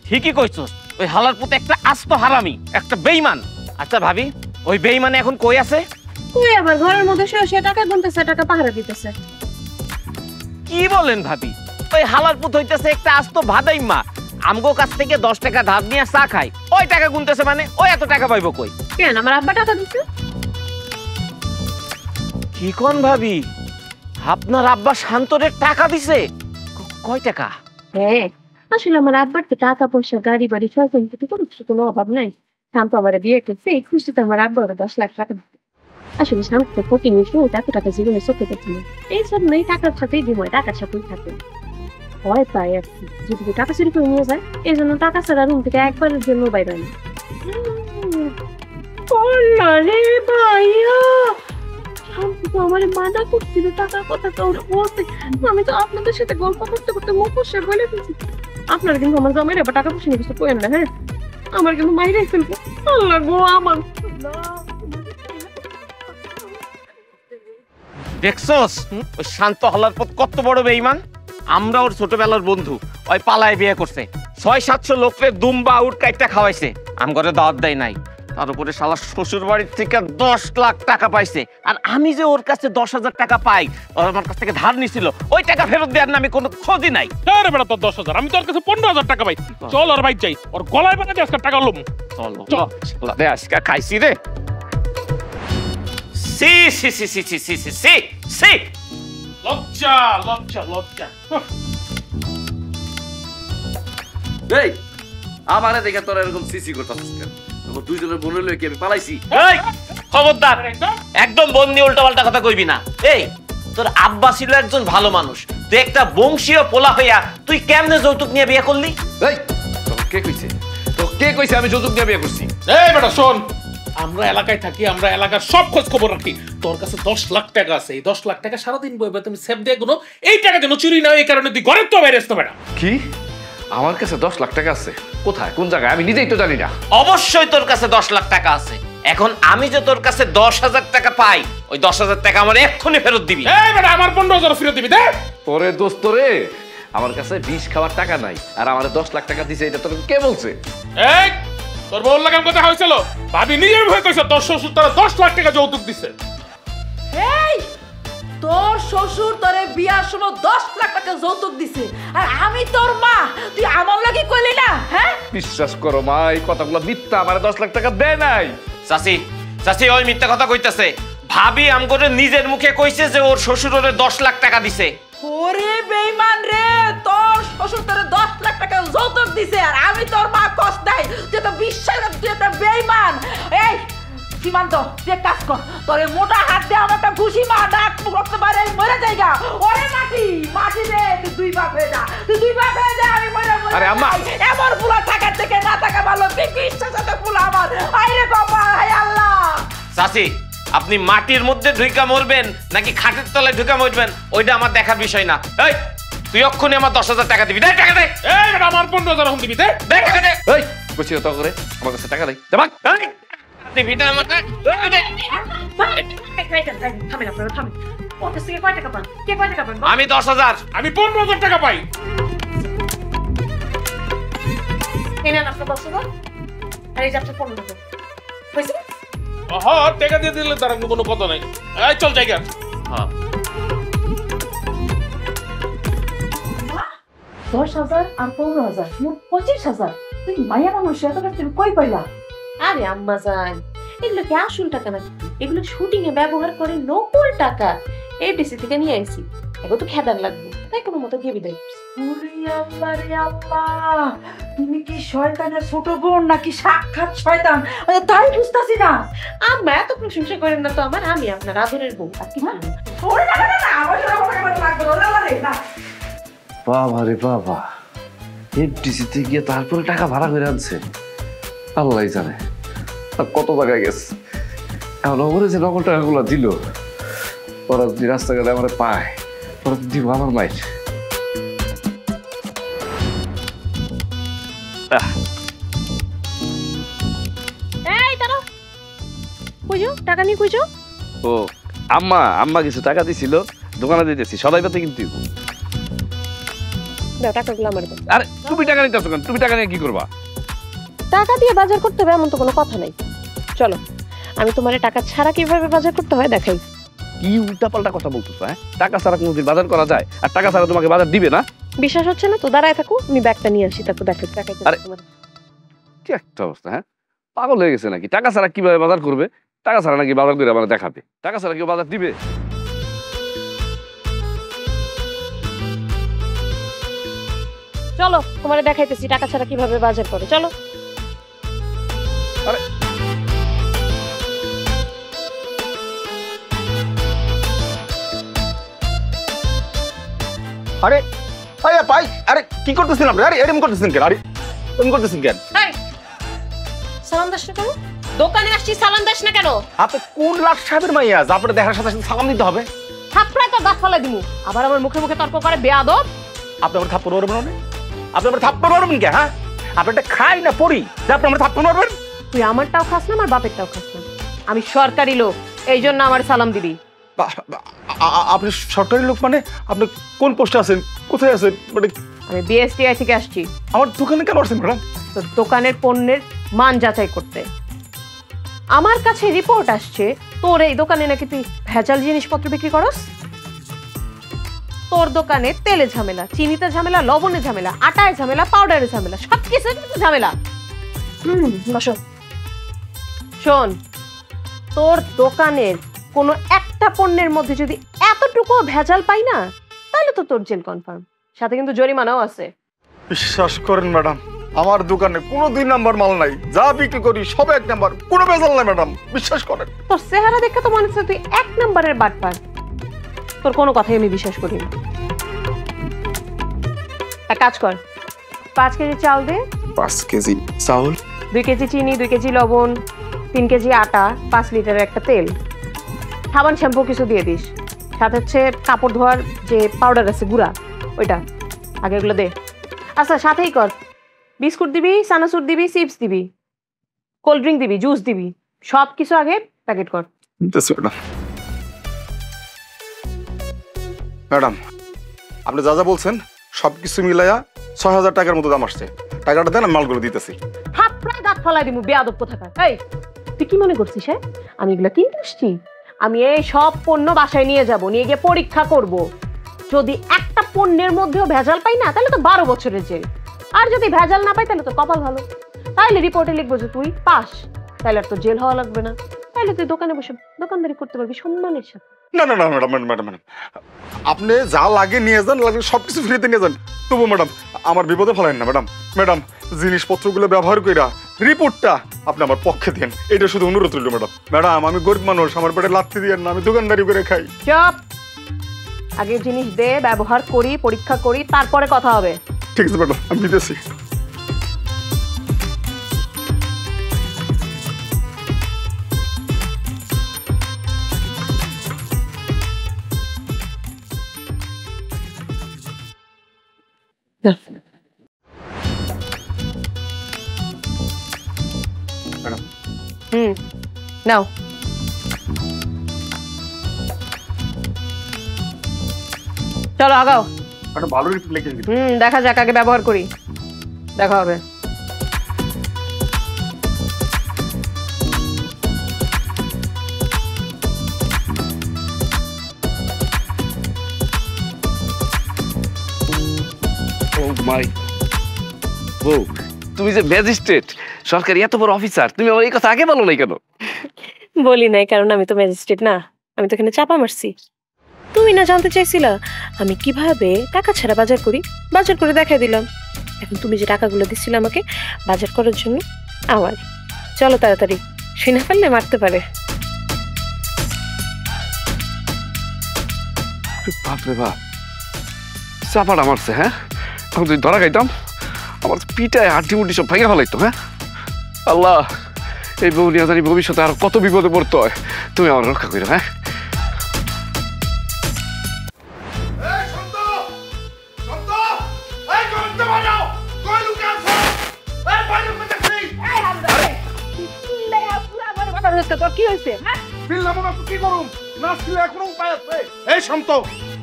ঠিকই কইছস, ওই হালার পুতে একটা আস্ত হারামি, একটা বেঈমান। আচ্ছা ভাবি, ওই বেঈমান এখন কই আছে? তুই আবার ঘরের মধ্যে সে টাকা গুনতেছে, টাকা পাহারা দিতেছে। কি বলেন ভাবি? ওই হালার পুত হইতেছে একটা আস্ত ভাদাইমা। আমগো কাছ থেকে 10 টাকা ধার নিয়ে চা খাই, ওই টাকা গুনতেছে, মানে ওই এত টাকা পাইবো কই? কেন, আমার আব্বা টাকা দিছে। কি কোন ভাবি, আপনার আব্বা শান্তরের টাকা দিছে? কয় টাকা? হ্যাঁ, আসলে আমার আব্বার তো টাকা পয়সা, গাড়ি বাড়ি সব কিছু কোনো অভাব নাই। শান্ত আমার বিয়ে করছে, এই খুশিতে আমার আব্বা 10 লাখ টাকা দিচ্ছে। আসলে শান্ত তো প্রতি মিশে এত টাকা জীবনে চোখে দেখছি না, এই জন্যই টাকার সাথেই বিময়, টাকার সাথেই থাকে। হয় তাই আর কি, যদি টাকা চুরি করে নিয়ে যায়, এই জন্য টাকা ছাড়া রুম থেকে একবারের জন্য বাইরে না। ভাইয়া আপনি তো আমার মানা করছিল টাকার কথা তো বলতে, আমি তো আপনাদের সাথে গল্প করতে করতে মুখ বসে বলে দিয়েছি। আপনারা কিন্তু আমার জামাইরে এবার টাকা পয়সা নিয়ে কিছু করেন না, হ্যাঁ? আমার কিন্তু মাইরাই ফেলবো। আল্লাহ গো আমার। দেখছস ওই শান্ত হলার পথ কত বড় বেঈমান। আমরা ওর ছোটবেলার বন্ধু, ওই পালায় বিয়ে করছে, 600-700 লোকরে দুম্বা আউট কাইটটা খাওয়াইছে, আম ঘরে দাওয়াত দেয় নাই। তার উপরে শালা শ্বশুর বাড়ির থেকে 10 লাখ টাকা পাইছে। আর আমি যে ওর কাছে 10,000 টাকা পাই, ওর আমার কাছ থেকে ধার নিছিল, ওই টাকা ফেরত দেওয়ার নামে কোনো খোঁজই নাই। আরে বেটা তোর 10,000, আমি তোর কাছে 15,000 টাকা পাই। চল ওর বাইক যাই, ওর গলায় বাঁধা দিয়ে আজকে টাকা লম। চল শালা রে আজকে খাইছি রে। সি সি সি সি সি সি সি সি সি লজ্জা লজ্জা লজ্জা। এই আমারে দেখে তোরা এরকম সিসি করতাছিস কেন? তোর দুইজনের বোন হইলো কি আমি পালাইছি? এই খবরদার, একদম বন্দি উল্টাপাল্টা কথা কইবি না। এই তোর আব্বা ছিল একজন ভালো মানুষ, তুই একটা বংশীয় পোলা হইয়া তুই কেমনে যৌতুক নিয়ে বিয়ে করলি? এই তোকে কে কইছে? তোকে কে কইছে আমি যৌতুক নিয়ে বিয়ে করছি? এই বেটা শোন, আমরা এলাকায় থাকি, আমরা এলাকার সব খোঁজ খবর রাখি। তোর কাছে 10 লাখ টাকা আছে, এই 10 লাখ টাকা সারাদিন বইবে তুমি সেভ দিয়ে গুনো, এই টাকা যেন চুরি না হয়, এই কারণে তুই ঘরের তো বাইরে আসতো বেটা। কি আমার কাছে 10 লাখ টাকা আছে? কোথায়, কোন জায়গায়? আমি নিজেই তো জানি না। অবশ্যই তোর কাছে 10 লাখ টাকা আছে। এখন আমি যে তোর কাছে 10,000 টাকা পাই, ওই 10,000 টাকা আমার এক্ষুনি ফেরত দিবি। এই বেটা আমার 15,000 ফেরত দিবি দে। ওরে দোস্ত রে, আমার কাছে 20 খাওয়ার টাকা নাই, আর আমার 10 লাখ টাকা দিছে, এটা তোর কে বলছে? এই তোর বউর লাগাম কথা হয়েছিল, ভাবি নিজের ভয় কইছে তোর শ্বশুর তারা 10 লাখ টাকা যৌতুক দিছে। এই তোর শ্বশুর তোরে বিয়ার সময় 10 লাখ টাকা যৌতুক দিছে, আর আমি তোর মা, তুই আমার লাগি কইলি না? হ্যাঁ বিশ্বাস করো মা, এই কথাগুলো মিথ্যা। আমার 10 লাখ টাকা দেয় নাই। চাচি চাচি ওই মিথ্যা কথা কইতাছে। ভাবি আমগরে নিজের মুখে কইছে যে ওর শ্বশুর ওরে 10 লাখ টাকা দিছে। ওরে বেঈমান রে, তোর শ্বশুর তোরে 10 লাখ টাকা যৌতুক দিছে, আর আমি তোর মা কষ্ট দেয়, তুই তো বিশ্বাস কর, তুই একটা বেঈমান। এই সীমান্ত, তুই কাজ কর, তোরে মোটা হাত দিয়ে আমার একটা ঘুষি মা, ডাক রক্ত বাইরে মরে যাইগা। ওরে মাটি মাটি রে, তুই 2 বাপ হয়ে যা, তুই 2 বাপ হয়ে যা, আমি মরে মরে। আরে আম্মা, এমন ফুলা থাকার থেকে না থাকা ভালো। তুই কি ইচ্ছা সাথে ফুলা আমার, আইরে কপাল, হায় আল্লাহ। চাচি আপনি মাটির মধ্যে ঢুকা মরবেন নাকি খাটের তলায় ঢুকা মরবেন, ওইটা আমার দেখার বিষয় না। এই তুই এক্ষুনি আমার 10,000 টাকা দিবি। দে টাকা দে। এই বেটা আমার 15,000 এখন দিবি দে। দে টাকা দে। এই কইছি তো করে, আমার কাছে টাকা নাই, দে ভাগ। এই, দিবি না আমার টাকা? দে। থামেন আপনারা, থামেন। ওর কাছ থেকে কয় টাকা পান? কে কয় টাকা পান? আমি 10,000। আমি 15,000 টাকা পাই। এই নেন আপনার 10,000, আর এই যে আপনার 15,000 হয়েছে। হ্যাঁ টাকা দিয়ে দিলে তার কোনো কথা নাই। এই চল জায়গা। হ্যাঁ 10,000 আর 15,000, মোট 25,000। তুই মায়া মানুষ, এত টাকা তুমি কই পাইলা? আরে আম্মা জান, এগুলো কি আসল টাকা নাকি? এগুলো শুটিং এ ব্যবহার করে নকল টাকা। এফডিসি থেকে নিয়ে আইছি, এগুলো তো খেদার লাগবে, তাই কোনো মতো দিয়ে বিদায় করছি। ওরে আল্লাহ রে আল্লাহ, তুমি কি শয়তানের ছোট বোন নাকি সাক্ষাৎ শয়তান? তাই বুঝতাছি না। আম্মা এত প্রশংসা করেন না তো আমার, আমি আপনার আদরের বউ, আর কি বলবো? ওরে না না না, আমার টাকা লাগবে, ওরে আল্লাহ রে না। বাবা রে বাবা, এফডিসিতে গিয়ে তারপরে টাকা ভাড়া করে আনছে, আল্লাহ জানে। আর কত টাকা গেছে। এখন ওরে যে নকল টাকাগুলো দিল, ওরা যদি রাস্তাঘাটে আমার পায়, ওরা দিব আমার মায়ের। এই দাঁড়াও, কইছো টাকা নিয়ে কইছো? ও আম্মা কিছু টাকা দিছিল, দোকানে দিতেছি, সদাই পাতে কিন্তু। দাও টাকাগুলো আমার দাও। আরে তুমি টাকা নিতেছো কেন? তুমি টাকা নিয়ে কি করবা? টাকা দিয়ে বাজার করতে হবে এমন তো কোনো কথা নাই। চলো আমি তোমার টাকা ছাড়া কিভাবে বাজার করতে হয় দেখাই। কি উল্টাপাল্টা কথা বলতেছো? হ্যাঁ, টাকা ছাড়া কোনোদিন বাজার করা যায়? আর টাকা ছাড়া তোমাকে বাজার দিবে না? বিশ্বাস হচ্ছে না তো দাঁড়ায় থাকো, আমি ব্যাগটা নিয়ে আসি, তারপর দেখাই আরে, কি একটা অবস্থা! হ্যাঁ, পাগল হয়ে গেছে নাকি? টাকা ছাড়া কিভাবে বাজার করবে? টাকা ছাড়া নাকি বাজার করে আমার দেখাবে? টাকা ছাড়া কেউ বাজার দিবে? চলো তোমার দেখাইতেছি টাকা ছাড়া কিভাবে বাজার করে। চলো। আরে আরে আরে ভাই, আরে কি করতেছেন আপনি? আরে এরকম করতেছেন কেন? আরে এরকম করতেছেন কেন? এই সালাম দাস কেন? দোকানে আসছি সালাম দাস না কেন? আপনি কোন লাট সাহেবের মাইয়া যা আপনার দেখার সাথে সাথে সালাম দিতে হবে? থাপড়ায় তো গাছ ফালাই দিমু। আবার আমার মুখে মুখে তর্ক করে বেয়াদব। আপনি আমার থাপ্পড় মারবেন না? আপনি আমার থাপ্পড় মারবেন কে? হ্যাঁ, আপনি একটা খাই না পড়ি যে আপনি আমার থাপ্পড় মারবেন? তুই আমারটাও খাস না, আমার বাপেরটাও খাস না। আমি সরকারি লোক, এই জন্য আমার সালাম দিবি। আপনি সরকারি লোক মানে? আপনি কোন পোস্টে আছেন, কোথায় আছেন? মানে আমি বিএসটিআই থেকে আসছি। আমার দোকানে কেন আসছেন ম্যাডাম? তো দোকানের পণ্যের মান যাচাই করতে। আমার কাছে রিপোর্ট আসছে তোর এই দোকানে নাকি তুই ভেজাল জিনিসপত্র বিক্রি করস। তোর দোকানে তেলে ঝামেলা, চিনিতে ঝামেলা, লবণে ঝামেলা, আটায় ঝামেলা, পাউডারে ঝামেলা, সবকিছু ঝামেলা। বসো। শোন, তোর দোকানের কোনো একটা পণ্যের মধ্যে যদি এতটুকু ভেজাল পাই না, তাহলে তো তোর জেল কনফার্ম, সাথে কিন্তু জরিমানাও আছে। বিশ্বাস করেন ম্যাডাম, আমার দোকানে কোনো 2 নাম্বার মাল নাই, যা বিক্রি করি সব 1 নাম্বার, কোনো ভেজাল নাই ম্যাডাম, বিশ্বাস করেন। তোর চেহারা দেখে তো মনে হচ্ছে তুই 1 নাম্বারের বাটপার। তোর কোনো কথাই আমি বিশ্বাস করি না। এক কাজ কর, 5 কেজি চাল দে। 5 কেজি চাউল, 2 কেজি চিনি, 2 কেজি লবণ, 3 কেজি আটা, 5 লিটারের একটা তেল, সাবান শ্যাম্পু কিছু দিয়ে দিস। সাথে হচ্ছে কাপড় ধোয়ার যে পাউডার আছে গুঁড়া, ওইটা আগে এগুলো দে। আচ্ছা, সাথেই কর বিস্কুট দিবি, চানাচুর দিবি, চিপস দিবি, কোল্ড ড্রিঙ্ক দিবি, জুস দিবি, সব কিছু আগে প্যাকেট কর। ম্যাডাম, আপনি যা যা বলছেন সবকিছু মিলাইয়া 6000 টাকার মতো দাম আসছে। টাকাটা দেন, আমি মালগুলো দিতেছি। হাত প্রায় দাঁত ফলাই দিমু, বেয়াদব কোথাকার। এই তুই কি মনে করছিস? হ্যাঁ, আমি এগুলো কিনতে আসছি? আমি এই সব পণ্য বাসায় নিয়ে যাব, নিয়ে গিয়ে পরীক্ষা করব। যদি একটা পণ্যের মধ্যেও ভেজাল পাই না, তাহলে তো 12 বছরের জেল। আর যদি ভেজাল না পাই, তাহলে তো কপাল ভালো। তাইলে রিপোর্টে লিখবো যে তুই পাস, তাহলে আর তো জেল হওয়া লাগবে না। তাইলে তুই দোকানে বসে দোকানদারি করতে পারবি সম্মানের সাথে। না না না ম্যাডাম, ম্যাডাম ম্যাডাম, আপনি যা লাগে নিয়ে যান, লাগে সবকিছু ফ্রিতে নিয়ে যান, তবু ম্যাডাম আমার বিপদে ফেলেন না। ম্যাডাম ম্যাডাম, জিনিসপত্রগুলো ব্যবহার কইরা রিপোর্টটা আপনি আমার পক্ষে দেন, এটা শুধু অনুরোধ রইল ম্যাডাম। ম্যাডাম, আমি গরিব মানুষ, আমার পেটে লাথি দিয়েন না, আমি দোকানদারি করে খাই। চুপ, আগে জিনিস দে, ব্যবহার করি, পরীক্ষা করি, তারপরে কথা হবে। ঠিক আছে ম্যাডাম, আমি দিতেছি। নাও। চলো আগাও। একটা ভালো রিপোর্ট লিখে দিন। দেখা যাক, আগে ব্যবহার করি, দেখা হবে। ও মাই বউ, তুমি যে ম্যাজিস্ট্রেট, সরকারি এত বড় অফিসার, তুমি আমার এই কথা আগে বলো নাই কেন? বলি নাই কারণ আমি তো ম্যাজিস্ট্রেট না, আমি তো এখানে চাপা মারছি। তুমি না জানতে চাইছিলা আমি কিভাবে টাকা ছাড়া বাজার করি, বাজার করে দেখাই দিলাম। এখন তুমি যে টাকাগুলো দিচ্ছিলে আমাকে বাজার করার জন্য, আমার চলো তাড়াতাড়ি, শুনে ফেললে মারতে পারে। বাপরে বাপ, চাপাটা মারছে। হ্যাঁ, এখন যদি ধরা খাইতাম, আমার পিঠায় হাড্ডি মুড্ডি সব ভেঙে ফেলাইতো। হ্যাঁ আল্লাহ, এই বউ নিয়ে জানি ভবিষ্যতে আর কত বিপদে পড়তে হয়, তুমি আমার রক্ষা করো। হ্যাঁ, কি হয়েছে? এই শান্ত,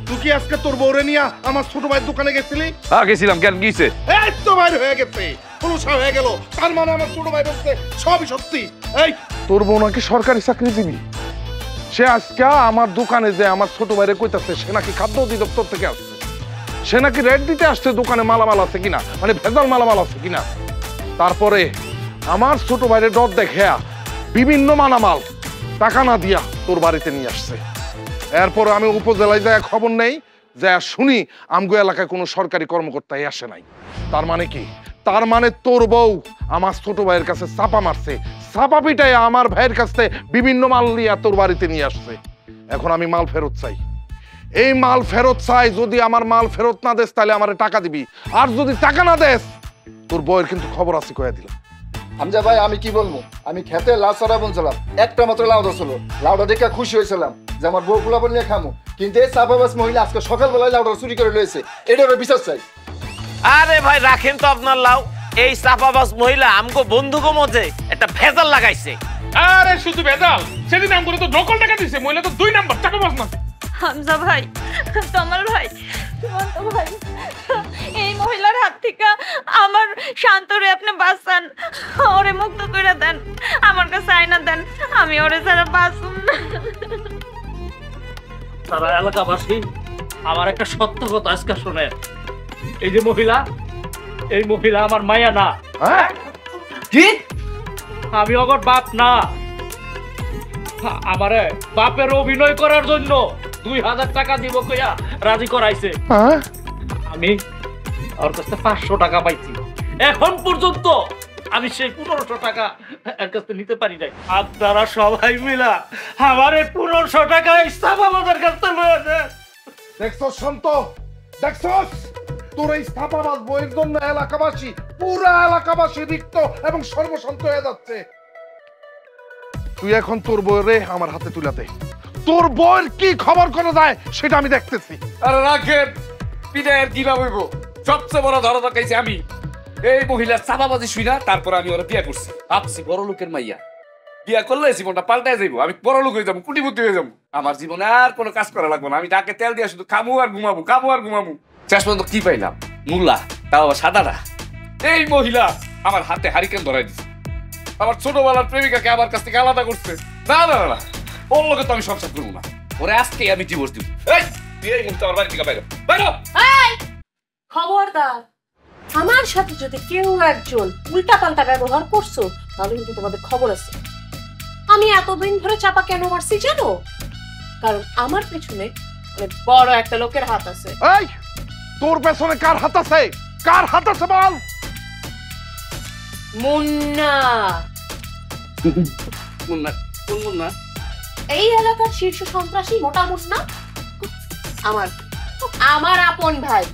তুই কি আজকে তোর বউরে নিয়ে আমার ছোট ভাইয়ের দোকানে গেছিলি? হ্যাঁ গেছিলাম। কেন গিয়েছে? এই তো বাইরে হয়ে গেছে, খোলসা হয়ে গেল, তার মানে আমার ছোট ভাই বলছে সবই সত্যি। এই তোর বউ নাকি সরকারি চাকরিজীবী, সে আজকে আমার দোকানে যে আমার ছোট ভাইরে কইতাছে সে নাকি খাদ্য অধিদপ্তর থেকে আসছে, সে নাকি রেট দিতে আসছে দোকানে মালামাল আছে কিনা, মানে ভেজাল মালামাল আছে কিনা। তারপরে আমার ছোট ভাইরে ডর দেখে বিভিন্ন মালামাল টাকা না দিয়া তোর বাড়িতে নিয়ে আসছে। এরপরে আমি উপজেলায় যায় খবর নেই, যা শুনি আমগো এলাকায় কোনো সরকারি কর্মকর্তাই আসে নাই। তার মানে কি? তার মানে তোর বউ আমার ছোট ভাইয়ের কাছে চাপা মারছে, চাপা পিটায় আমার ভাইয়ের কাছে বিভিন্ন মাল নিয়ে তোর বাড়িতে নিয়ে আসছে। এখন আমি মাল ফেরত চাই, এই মাল ফেরত চাই। যদি আমার মাল ফেরত না দেস তাহলে আমার টাকা দিবি, আর যদি টাকা না দেস তোর বউয়ের কিন্তু খবর আছে কয়ে দিলাম। হামজা ভাই আমি কি বলবো, আমি খেতে লাউ ছাড়া বলছিলাম, একটা মাত্র লাউ ছিল, লাউটা দেখে খুশি হয়েছিলাম যে আমার বউ পোলা নিয়ে খামো, কিন্তু এই চাপাবাজ মহিলা আজকে সকালবেলায় লাউটা চুরি করে লয়েছে, এটারও বিচার চাই। আরে ভাই রাখেন তো আপনার লাউ, এই চাপাবাজ মহিলা আমগো বন্ধুগো মধ্যে একটা ভেজাল লাগাইছে। আরে শুধু ভেজাল, সেদিন আমগুলো তো নকল টাকা দিছে, মহিলা তো 2 নাম্বার টাকা বাস না। হামজা ভাই, তমাল ভাই, সুমন্ত ভাই, এই মহিলার হাত থেকে আমার শান্তরে আপনি বাঁচান, ওরে মুক্ত করে দেন, আমার কাছে আয়না দেন, আমি ওরে ছাড়া বাঁচুম না। তারা এলাকাবাসী আমার একটা সত্য কথা আজকে শুনে, এই যে মহিলা, এই মহিলা আমার মায়া না। কি? আমি ওর বাপ না, আমারে বাপের অভিনয় করার জন্য 2000 টাকা দিব কইয়া রাজি করাইছে। আমি ওর কাছে 500 টাকা পাইছি, এখন পর্যন্ত আমি সেই 1500 টাকা এর কাছে নিতে পারি নাই। আপনারা সবাই মিলা আমার এই 1500 টাকা ইসলাম আমাদের কাছে লয়ে যায়। দেখছস শান্ত, দেখছস তোর এই চাপাবাজ বইয়ের জন্য এলাকাবাসী, পুরা এলাকাবাসী রিক্ত এবং সর্বশান্ত হয়ে যাচ্ছে। তুই এখন তোর বইরে আমার হাতে তুলে দে, তোর বইয়ের কি খবর করা যায় সেটা আমি দেখতেছি। আরে রাখেন, পিটায়ের কি লাভ হইব? সবচেয়ে বড় ধরা দেখাইছি আমি। এই মহিলার চাপাবাজি শুই না, তারপর আমি ওরা বিয়া করছি। ভাবছি বড় লোকের মাইয়া, বিয়া করলে জীবনটা পাল্টায় যাইব, আমি বড় লোক হয়ে যাবো, কোটিপতি হয়ে যাবো, আমার জীবনে আর কোনো কাজ করা লাগবে না, আমি ডাকে তেল দিয়ে শুধু খামু আর ঘুমাবো, খামু আর ঘুমাবো। শেষ পর্যন্ত কি পাইলাম? মুল্লা, তাও আবার সাদাটা। এই মহিলা আমার হাতে হারিকেন ধরাই দিচ্ছে, আমার ছোটবেলার প্রেমিকাকে আমার কাছ থেকে আলাদা করছে। না না না, ওর লোকে তো আমি সংসার করবো না, ওরে আজকে আমি ডিভোর্স দিব। এই তুই এই মুহূর্তে আমার বাড়ি থেকে বাইরে বাইরে। এই খবরদার, আমার সাথে যদি কেউ একজন উল্টাপাল্টা ব্যবহার করছো তাহলে কিন্তু তোমাদের খবর আছে। আমি এতদিন ধরে চাপা কেন মারছি জানো? কারণ আমার পেছনে অনেক বড় একটা লোকের হাত আছে। এই তোর পেছনে কার হাত আছে? কার হাত আছে বল? মুন্না, মুন্না, কোন মুন্না? এই এলাকার শীর্ষ সন্ত্রাসী মোটা মুন্না আমার আমার আপন ভাই।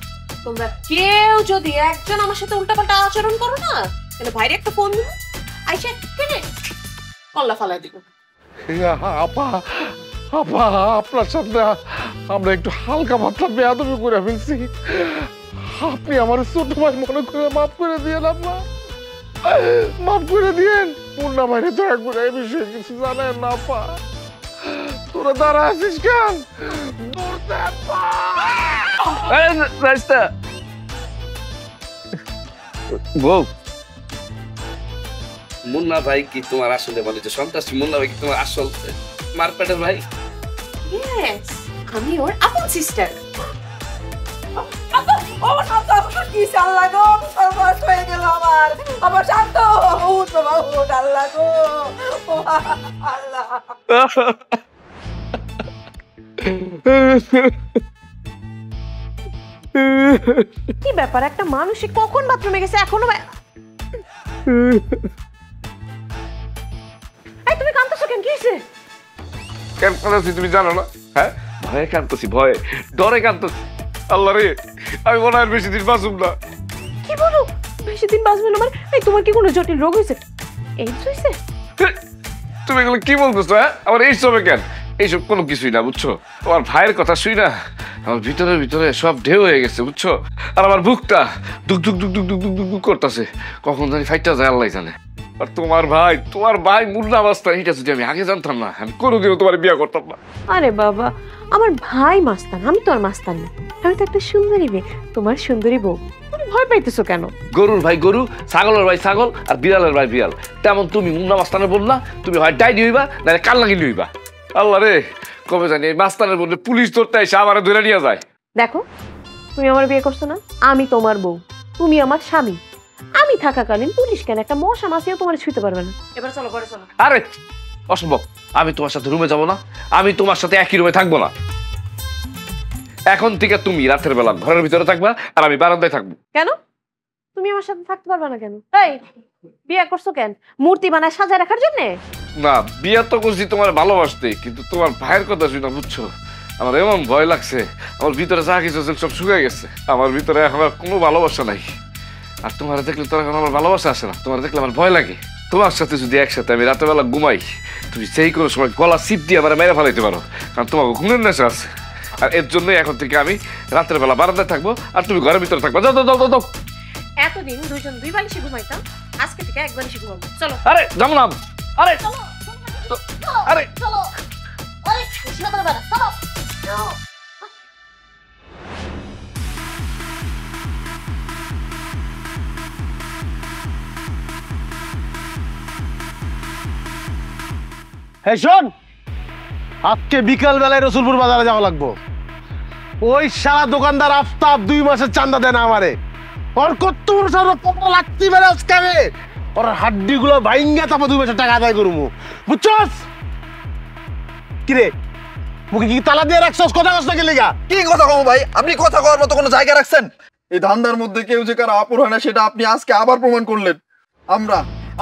তোমরা কেউ যদি একজন আমার সাথে উল্টাপাল্টা আচরণ করো না, তাহলে ভাইরে একটা ফোন দিবো, আইসা কেনে কল্লা ফালাই দিব। আপা, আপা আপনার সাথে আমরা একটু হালকা পাতলা বেয়াদবি করে ফেলছি, আপনি আমার ছোট ভাই মনে করে মাফ করে দিয়ে আপা, মাফ করে দিয়েন। মুন্না ভাইরে দয়া করে এই বিষয়ে কিছু জানেন না আপা, তোরা দাঁড়া আছিস কেন? বউ, মুন্না ভাই কি তোমার আসলে বলে যে সন্ত্রাসী? মুন্না ভাই কি তোমার আসল মারপেটের ভাই? ইয়েস, আমি ওর আপন সিস্টার। কি আল্লাহ গো, সর্বনাশ হয়ে গেল আমার, আমার শান্ত উঠ বাবা, উঠ আল্লাহ গো, আল্লাহ। কি ব্যাপার, একটা মানুষ কখন বাথরুমে গেছে এখনো? এই তুমি কাঁদতেছো কেন? কি হয়েছে? কেন কাঁদতেছি তুমি জানো না? হ্যাঁ, ভয়ে কাঁদতেছি, ভয়ে ডরে কাঁদতেছি। আল্লাহ রে, আমি মনে হয় বেশি দিন বাঁচুম না। কি বলো বেশি দিন বাঁচবে না? এই তোমার কি কোনো জটিল রোগ হয়েছে? এইডস হয়েছে? তুমি এগুলো কি বলতেছো? হ্যাঁ, আমার এইসব হবে কেন? এইসব কোনো কিছুই না, বুঝছো? আমার ভাইয়ের কথা শুই না, আমার ভিতরে ভিতরে সব ঢেউ হয়ে গেছে, বুঝছো? আর আমার বুকটা দুক দুক দুক দুক দুক দুক দুক দুক করতেছে, কখন জানি ফাইটটা যায় আল্লাহ জানে। আর তোমার ভাই মুন্না মাস্টার, এটা যদি আমি আগে জানতাম না, আমি কোনোদিনও তোমার বিয়ে করতাম না। আরে বাবা, আমার ভাই মাস্তান, আমি তো আর মাস্তান না, আমি তো একটা সুন্দরী মেয়ে, তোমার সুন্দরী বউ। তুমি ভয় পাইতেছো কেন? গরুর ভাই গরু, ছাগলের ভাই ছাগল, আর বিড়ালের ভাই বিড়াল। তেমন তুমি মুন্না মাস্তানের বল না, তুমি হয় ডাইনি হইবা না কাল লাগিনি হইবা। আল্লাহ রে, কবে জানি এই মাস্তানের বললে পুলিশ ধরতে এসে আমার ধরে নিয়ে যায়। দেখো, তুমি আমার বিয়ে করছো না, আমি তোমার বউ, তুমি আমার স্বামী। আমি থাকাকালীন পুলিশ কেন একটা মশা মাছিও তোমার ছুঁতে পারবে না। এবার চলো ঘরে চলো। আরে অসম্ভব, আমি তোমার সাথে রুমে যাব না, আমি তোমার সাথে একই রুমে থাকবো না। এখন থেকে তুমি রাতের বেলা ঘরের ভিতরে থাকবা আর আমি বারান্দায় থাকবো। কেন? তুমি আমার সাথে থাকতে পারবে না কেন? এই বিয়ে করছো কেন? মূর্তি বানায় সাজায় রাখার জন্য? না, বিয়ে তো করছি তোমার ভালোবাসতে, কিন্তু তোমার ভাইয়ের কথা শুনে বুঝছো, আমার এমন ভয় লাগছে, আমার ভিতরে যা কিছু সব শুকিয়ে গেছে, আমার ভিতরে এখন আর কোনো ভালোবাসা নাই। আর তোমার দেখলে তোর এখন আমার ভালোবাসা আসে না, তোমার দেখলে আমার ভয় লাগে। তোমার সাথে যদি একসাথে আমি রাতের বেলা ঘুমাই, তুমি সেই কোনো সময় গলা সিপ দিয়ে আমার মেরে ফেলাইতে পারো, কারণ তোমাকে ঘুমের নেশা আছে। আর এর জন্যই এখন থেকে আমি রাতের বেলা বারান্দায় থাকবো আর তুমি ঘরের ভিতরে থাকবো। যাও যাও যাও যাও। এতদিন দুইজন দুই বালিশে ঘুমাইতাম, আজকে থেকে এক বালিশে ঘুমাবো। চলো। আরে যাবো না, আরে আরে চলো আরে শোনা তো বাবা চলো। এই শোন, আজকে বিকাল বেলায় রসুলপুর বাজারে যাওয়া লাগবো। ওই সারা দোকানদার আফতাব 2 মাসের চান্দা দেয় না আমারে। ওর কত লাগতে পারে আজকে, ওর হাড্ডি গুলো ভাইঙ্গা তারপর 2 মাসের টাকা আদায় করবো, বুঝছস? কিরে মুখে কি তালা দিয়ে রাখছস? কথা কস না গেলে গা? কি কথা কম ভাই, আপনি কথা কওয়ার মতো কোনো জায়গা রাখছেন? এই ধান্দার মধ্যে কেউ যে কারো আপন হয় না সেটা আপনি আজকে আবার প্রমাণ করলেন।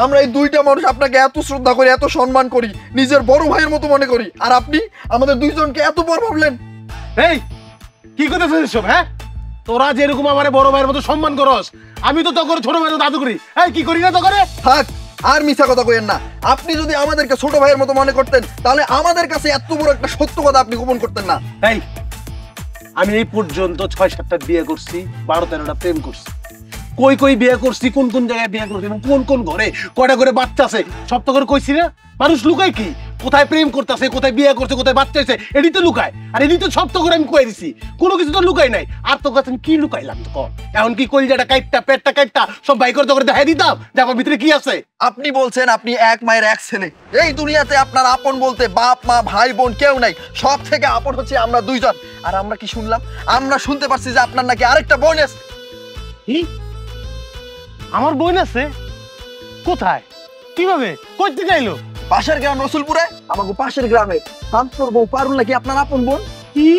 আমরা এই দুইটা মানুষ আপনাকে এত শ্রদ্ধা করি, এত সম্মান করি, নিজের বড় ভাইয়ের মতো মনে করি, আর আপনি আমাদের দুইজনকে এত বড় ভাবলেন। এই কি করতেছিস সব? হ্যাঁ, তোরা যেরকম আমার বড় ভাইয়ের মতো সম্মান করস, আমি তো তোর ছোট ভাইয়ের মতো দাদু করি। এই কি করি না তো করে? থাক, আর মিথ্যা কথা কইেন না। আপনি যদি আমাদেরকে ছোট ভাইয়ের মতো মনে করতেন তাহলে আমাদের কাছে এত বড় একটা সত্য কথা আপনি গোপন করতেন না। এই আমি এই পর্যন্ত 6-7টা বিয়ে করছি, 12-13টা প্রেম করছি। কই কই বিয়ে করছি, কোন কোন জায়গায় বিয়ে করছি, কোন কোন ঘরে কয়টা করে বাচ্চা আছে সব তো করে কইছি না। মানুষ লুকায় কি? কোথায় প্রেম করতেছে, কোথায় বিয়ে করছে, কোথায় বাচ্চা হয়েছে, এটি তো লুকায়। আর এটি তো সব তো করে আমি কয়ে দিছি, কোনো কিছু তো লুকাই নাই। আর তোর কাছে আমি কি লুকাইলাম? তো এখন কি কলিজাটা কাইটটা পেটটা কাইটটা সব বাই করতে করে দেখাই দিতাম যে আমার ভিতরে কি আছে। আপনি বলছেন আপনি এক মায়ের এক ছেলে, এই দুনিয়াতে আপনার আপন বলতে বাপ মা ভাই বোন কেউ নাই, সব থেকে আপন হচ্ছে আমরা দুইজন। আর আমরা কি শুনলাম? আমরা শুনতে পারছি যে আপনার নাকি আরেকটা বোন আছে। কি? আমার বোন আছে? কোথায়? কিভাবে? কই থেকে আইলো? পাশের গ্রাম রসুলপুরে, আমাকে পাশের গ্রামে শান্তর বউ পারুল নাকি আপনার আপন বোন। কি?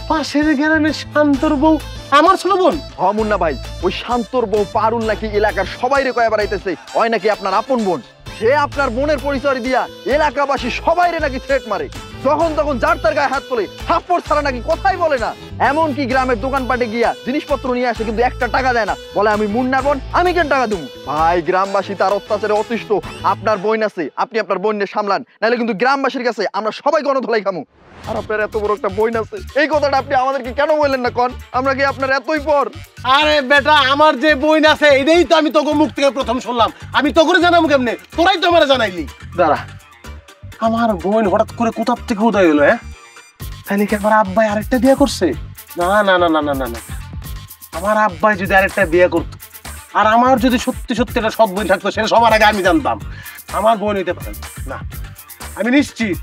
পাশের গ্রামে শান্তর বউ আমার ছোট বোন? হ্যাঁ মুন্না ভাই, ওই শান্তর বউ পারুল নাকি এলাকার সবাইরে কয়ে বেড়াইতেছে ওই নাকি আপনার আপন বোন। সে আপনার বোনের পরিচয় দিয়া এলাকাবাসী সবাইরে নাকি থ্রেট মারে, যখন তখন যার তার গায়ে হাত তোলে, থাপ্পড় ছাড়া নাকি কথাই বলে না। এমনকি গ্রামের দোকানপাটে গিয়া জিনিসপত্র নিয়ে আসে কিন্তু একটা টাকা দেয় না, বলে আমি মুন্নার বোন, আমি কেন টাকা দেবো? ভাই গ্রামবাসী তার অত্যাচারে অতিষ্ঠ। আপনার বোন আছে, আপনি আপনার বোনকে সামলান, নাহলে কিন্তু গ্রামবাসীর কাছে আমরা সবাই গণধোলাই খামু। আর আপনার এত বড় একটা বোন আছে, এই কথাটা আপনি আমাদেরকে কেন বললেন না? কন আমরা কি আপনার এতই পর? আরে বেটা, আমার যে বোন আছে এটাই তো আমি তোকে মুখ থেকে প্রথম শুনলাম। আমি তো করে জানাবো কেমনে? তোরাই তো আমার জানাইলি। দাঁড়া, আমার বোন হঠাৎ করে কোথার থেকে উদয় হলো? হ্যাঁ, তাহলে কি আমার আব্বাই আরেকটা বিয়ে করছে? না না না না না না না, আমার আব্বাই যদি আরেকটা বিয়ে করতো আর আমার যদি সত্যি সত্যি একটা সৎ বোন থাকতো, সেটা সবার আগে আমি জানতাম। আমার বোন হইতে পারে না, আমি নিশ্চিত।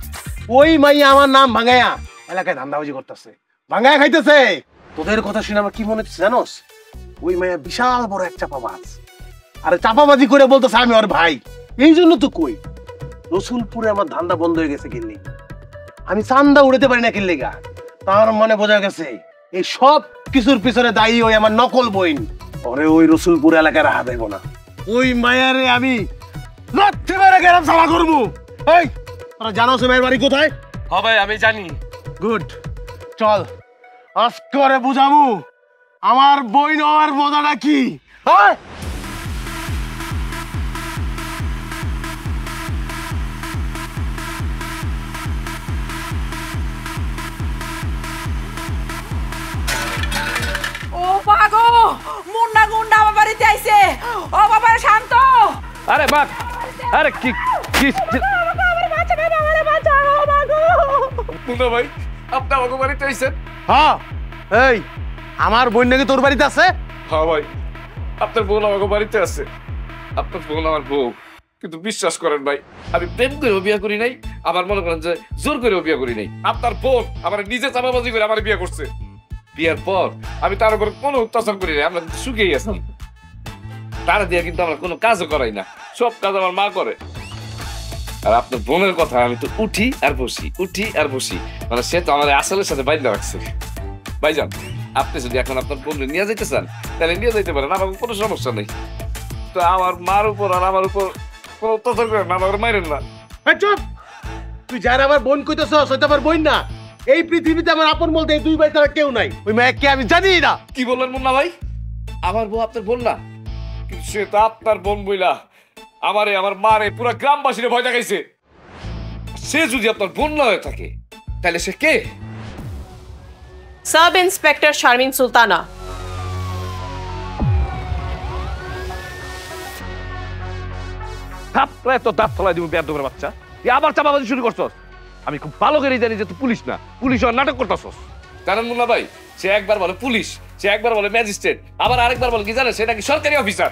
ওই মাইয়া আমার নাম ভাঙায়া এলাকায় ধান্দাবাজি করতেছে, ভাঙায়া খাইতেছে। তোদের কথা শুনে আমার কি মনে হচ্ছে জানোস? ওই মাইয়া বিশাল বড় এক চাপাবাজ, আরে চাপাবাজি করে বলতেছে আমি ওর ভাই। এই জন্য তো কই রসুলপুরে আমার ধান্দা বন্ধ হয়ে গেছে। কিনলে আমি চান্দা উড়াতে পারি না, কিনলে গা তার মানে বোঝা গেছে এই সব কিছুর পিছনে দায়ী ওই আমার নকল বইন। ওরে ওই রসুলপুর এলাকায় রাখা দেব না। ওই মায়ারে আমি রাত্রে বেড়ে গেলাম সালা করবো। এই তোরা জানো সে মায়ের বাড়ি কোথায়? হ্যাঁ ভাই আমি জানি। গুড, চল আজকে ওরে বুঝাবো আমার বই নেওয়ার মজাটা কি। হ্যাঁ ও পাগো, মুন্না গুন্ডা আমার বাড়িতে আইছে। ও বাবা শান্ত। আরে বাপ, আরে কি কি মুন্না ভাই, আপনি আমাকে বাড়িতে আইছেন? হ্যাঁ, এই আমার বোন নাকি তোর বাড়িতে আছে? হ্যাঁ ভাই, আপনার বোন আমাকে বাড়িতে আছে। আপনার বোন আমার বউ, কিন্তু বিশ্বাস করেন ভাই, আমি প্রেম করে বিয়ে করি নাই, আবার মনে করেন যে জোর করে বিয়ে করি নাই। আপনার বোন আমার নিজে চাপাবাজি করে আমার বিয়ে করছে। বিয়ের পর আমি তার উপর কোনো অত্যাচার করি নাই, আমরা সুখেই আছি। তারা দিয়ে কিন্তু আমরা কোনো কাজও করাই না, সব কাজ আমার মা করে। আর আপনার বোনের কথা আমি তো উঠি আর বসি, উঠি আর বসি, মানে সে তো আমার আসলের সাথে বাইরে রাখছে। ভাইজান, আপনি যদি এখন আপনার বোনকে নিয়ে যেতে চান তাহলে নিয়ে যেতে পারেন, আমার কোনো সমস্যা নেই। তো আমার মার উপর আর আমার উপর কোনো অত্যাচার করেন না, আমাকে মারেন না। চুপ, তুই যার আমার বোন কইতেছ সেটা আমার বোন না। এই পৃথিবীতে আমার আপন বলতে এই দুই ভাই ছাড়া কেউ নাই। ওই মায়াকে আমি জানি না। কি বললেন মুন্না ভাই? আমার বউ আপনার বোন না? কিন্তু সে তো আপনার বোন বইলা আমারে, আমার মারে, পুরো গ্রামবাসীরে ভয় দেখাইছে। সে যদি আপনার বোন না হয়ে থাকে তাহলে সে কে? Sub inspector Sharmin Sultana. থাপড়ায় তো দাঁত ফলাই দিব বেয়াদবের বাচ্চা। তুই আবার চাপাবাজি শুরু করছস। আমি খুব ভালো করে জানি যে তুই পুলিশ না, পুলিশ হওয়ার নাটক করতেছস। কারণ মুন্না ভাই, সে একবার বলে পুলিশ, সে একবার বলে ম্যাজিস্ট্রেট, আবার আরেকবার বলে কি জানে সে নাকি সরকারি অফিসার।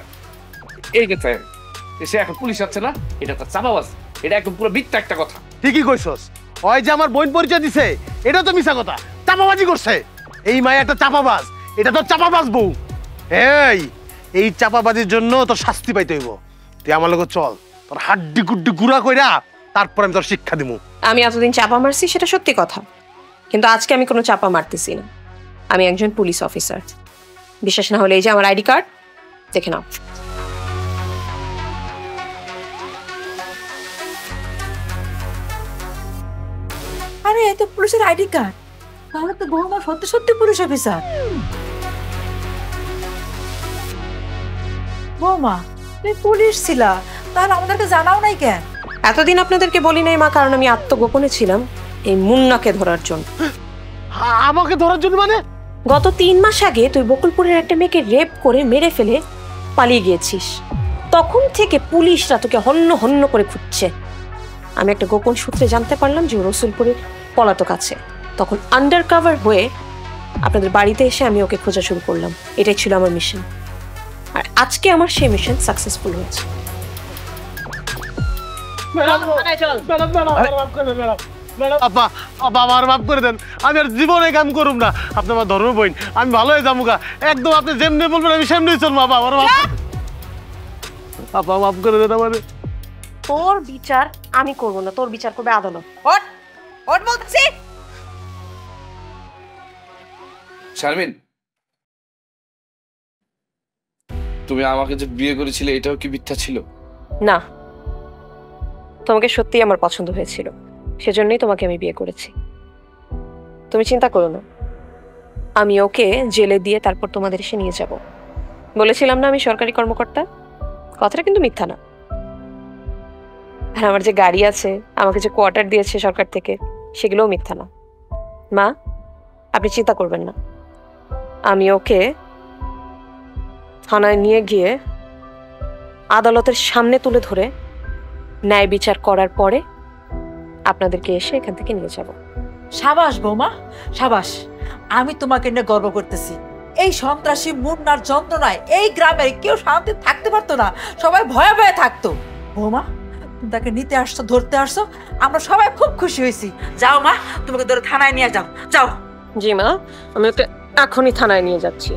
এই যে সে এখন পুলিশ আছে না, এটা তো চাপাবাজ, এটা একদম পুরো মিথ্যা একটা কথা। ঠিকই কইছস, ওই যে আমার বোন পরিচয় দিছে এটা তো মিছা কথা, চাপাবাজি করছে। এই মাই একটা চাপাবাজ, এটা তো চাপাবাজ বউ। এই চাপাবাজির জন্য তোর শাস্তি পাইতে হইব। তুই আমার লগে চল, তোর হাড্ডি গুড্ডি গুড়া কইরা তারপর আমি তোর শিক্ষা দিব। আমি এতদিন চাপা মারছি সেটা সত্যি কথা, কিন্তু আজকে আমি কোনো চাপা মারতেছি না। আমি একজন পুলিশ অফিসার। বিশ্বাস না হলে এই যে আমার আইডি কার্ড, দেখে নাও। আরে এই তো পুলিশের আইডি কার্ড, তাহলে তো বৌমা সত্যি সত্যি পুলিশ অফিসার। বৌমা তুমি পুলিশ ছিলা, তাহলে আমাদেরকে জানাও নাই কেন? এতদিন আপনাদেরকে বলি নাই মা, কারণ আমি আত্মগোপনে ছিলাম এই মুন্নাকে ধরার জন্য। আমাকে ধরার জন্য মানে? গত 3 মাস আগে তুই বকুলপুরের একটা মেয়েকে রেপ করে মেরে ফেলে পালিয়ে গিয়েছিস। তখন থেকে পুলিশরা তোকে হন্য হন্য করে খুঁজছে। আমি একটা গোপন সূত্রে জানতে পারলাম যে রসুলপুরে পলাতক আছে। তখন আন্ডার কভার হয়ে আপনাদের বাড়িতে এসে আমি ওকে খোঁজা শুরু করলাম। এটাই ছিল আমার মিশন, আর আজকে আমার সেই মিশন সাকসেসফুল হয়েছে। আমার মাফ করে দেন, আমি আর জীবনে কাম করুম না। আপনি আমার ধর্ম বইন, আমি ভালো হয়ে যাবো গা একদম। আপনি যেমনি বলবেন আমি সেমনি চলবো। বাবা আমার আপা মাফ করে দেন আমারে। তোর বিচার আমি করব না, তোর বিচার করবে আদালত। ওঠ ওঠ বলতেছি। শারমিন, তুমি আমাকে যে বিয়ে করেছিলে এটাও কি মিথ্যা ছিল? না, তোমাকে সত্যিই আমার পছন্দ হয়েছিল, সেজন্যই তোমাকে আমি বিয়ে করেছি। তুমি চিন্তা করো না, আমি ওকে জেলে দিয়ে তারপর তোমাদের এসে নিয়ে যাব। বলেছিলাম না আমি সরকারি কর্মকর্তা, কথাটা কিন্তু মিথ্যা না। আর আমার যে গাড়ি আছে, আমাকে যে কোয়ার্টার দিয়েছে সরকার থেকে, সেগুলোও মিথ্যা না। মা, আপনি চিন্তা করবেন না, আমি ওকে থানায় নিয়ে গিয়ে আদালতের সামনে তুলে ধরে ন্যায় বিচার করার পরে আপনাদেরকে এসে এখান থেকে নিয়ে যাব। সাবাস বৌমা, সাবাস। আমি তোমাকে নিয়ে গর্ব করতেছি। এই সন্ত্রাসী মুন্নার যন্ত্রণায় এই গ্রামের কেউ শান্তি থাকতে পারতো না, সবাই ভয়ে ভয়ে থাকতো। বৌমা, তুমি তাকে নিতে আসছো, ধরতে আসছো, আমরা সবাই খুব খুশি হয়েছি। যাও মা, তোমাকে ধরে থানায় নিয়ে যাও, যাও। জি মা, আমি ওকে এখনই থানায় নিয়ে যাচ্ছি।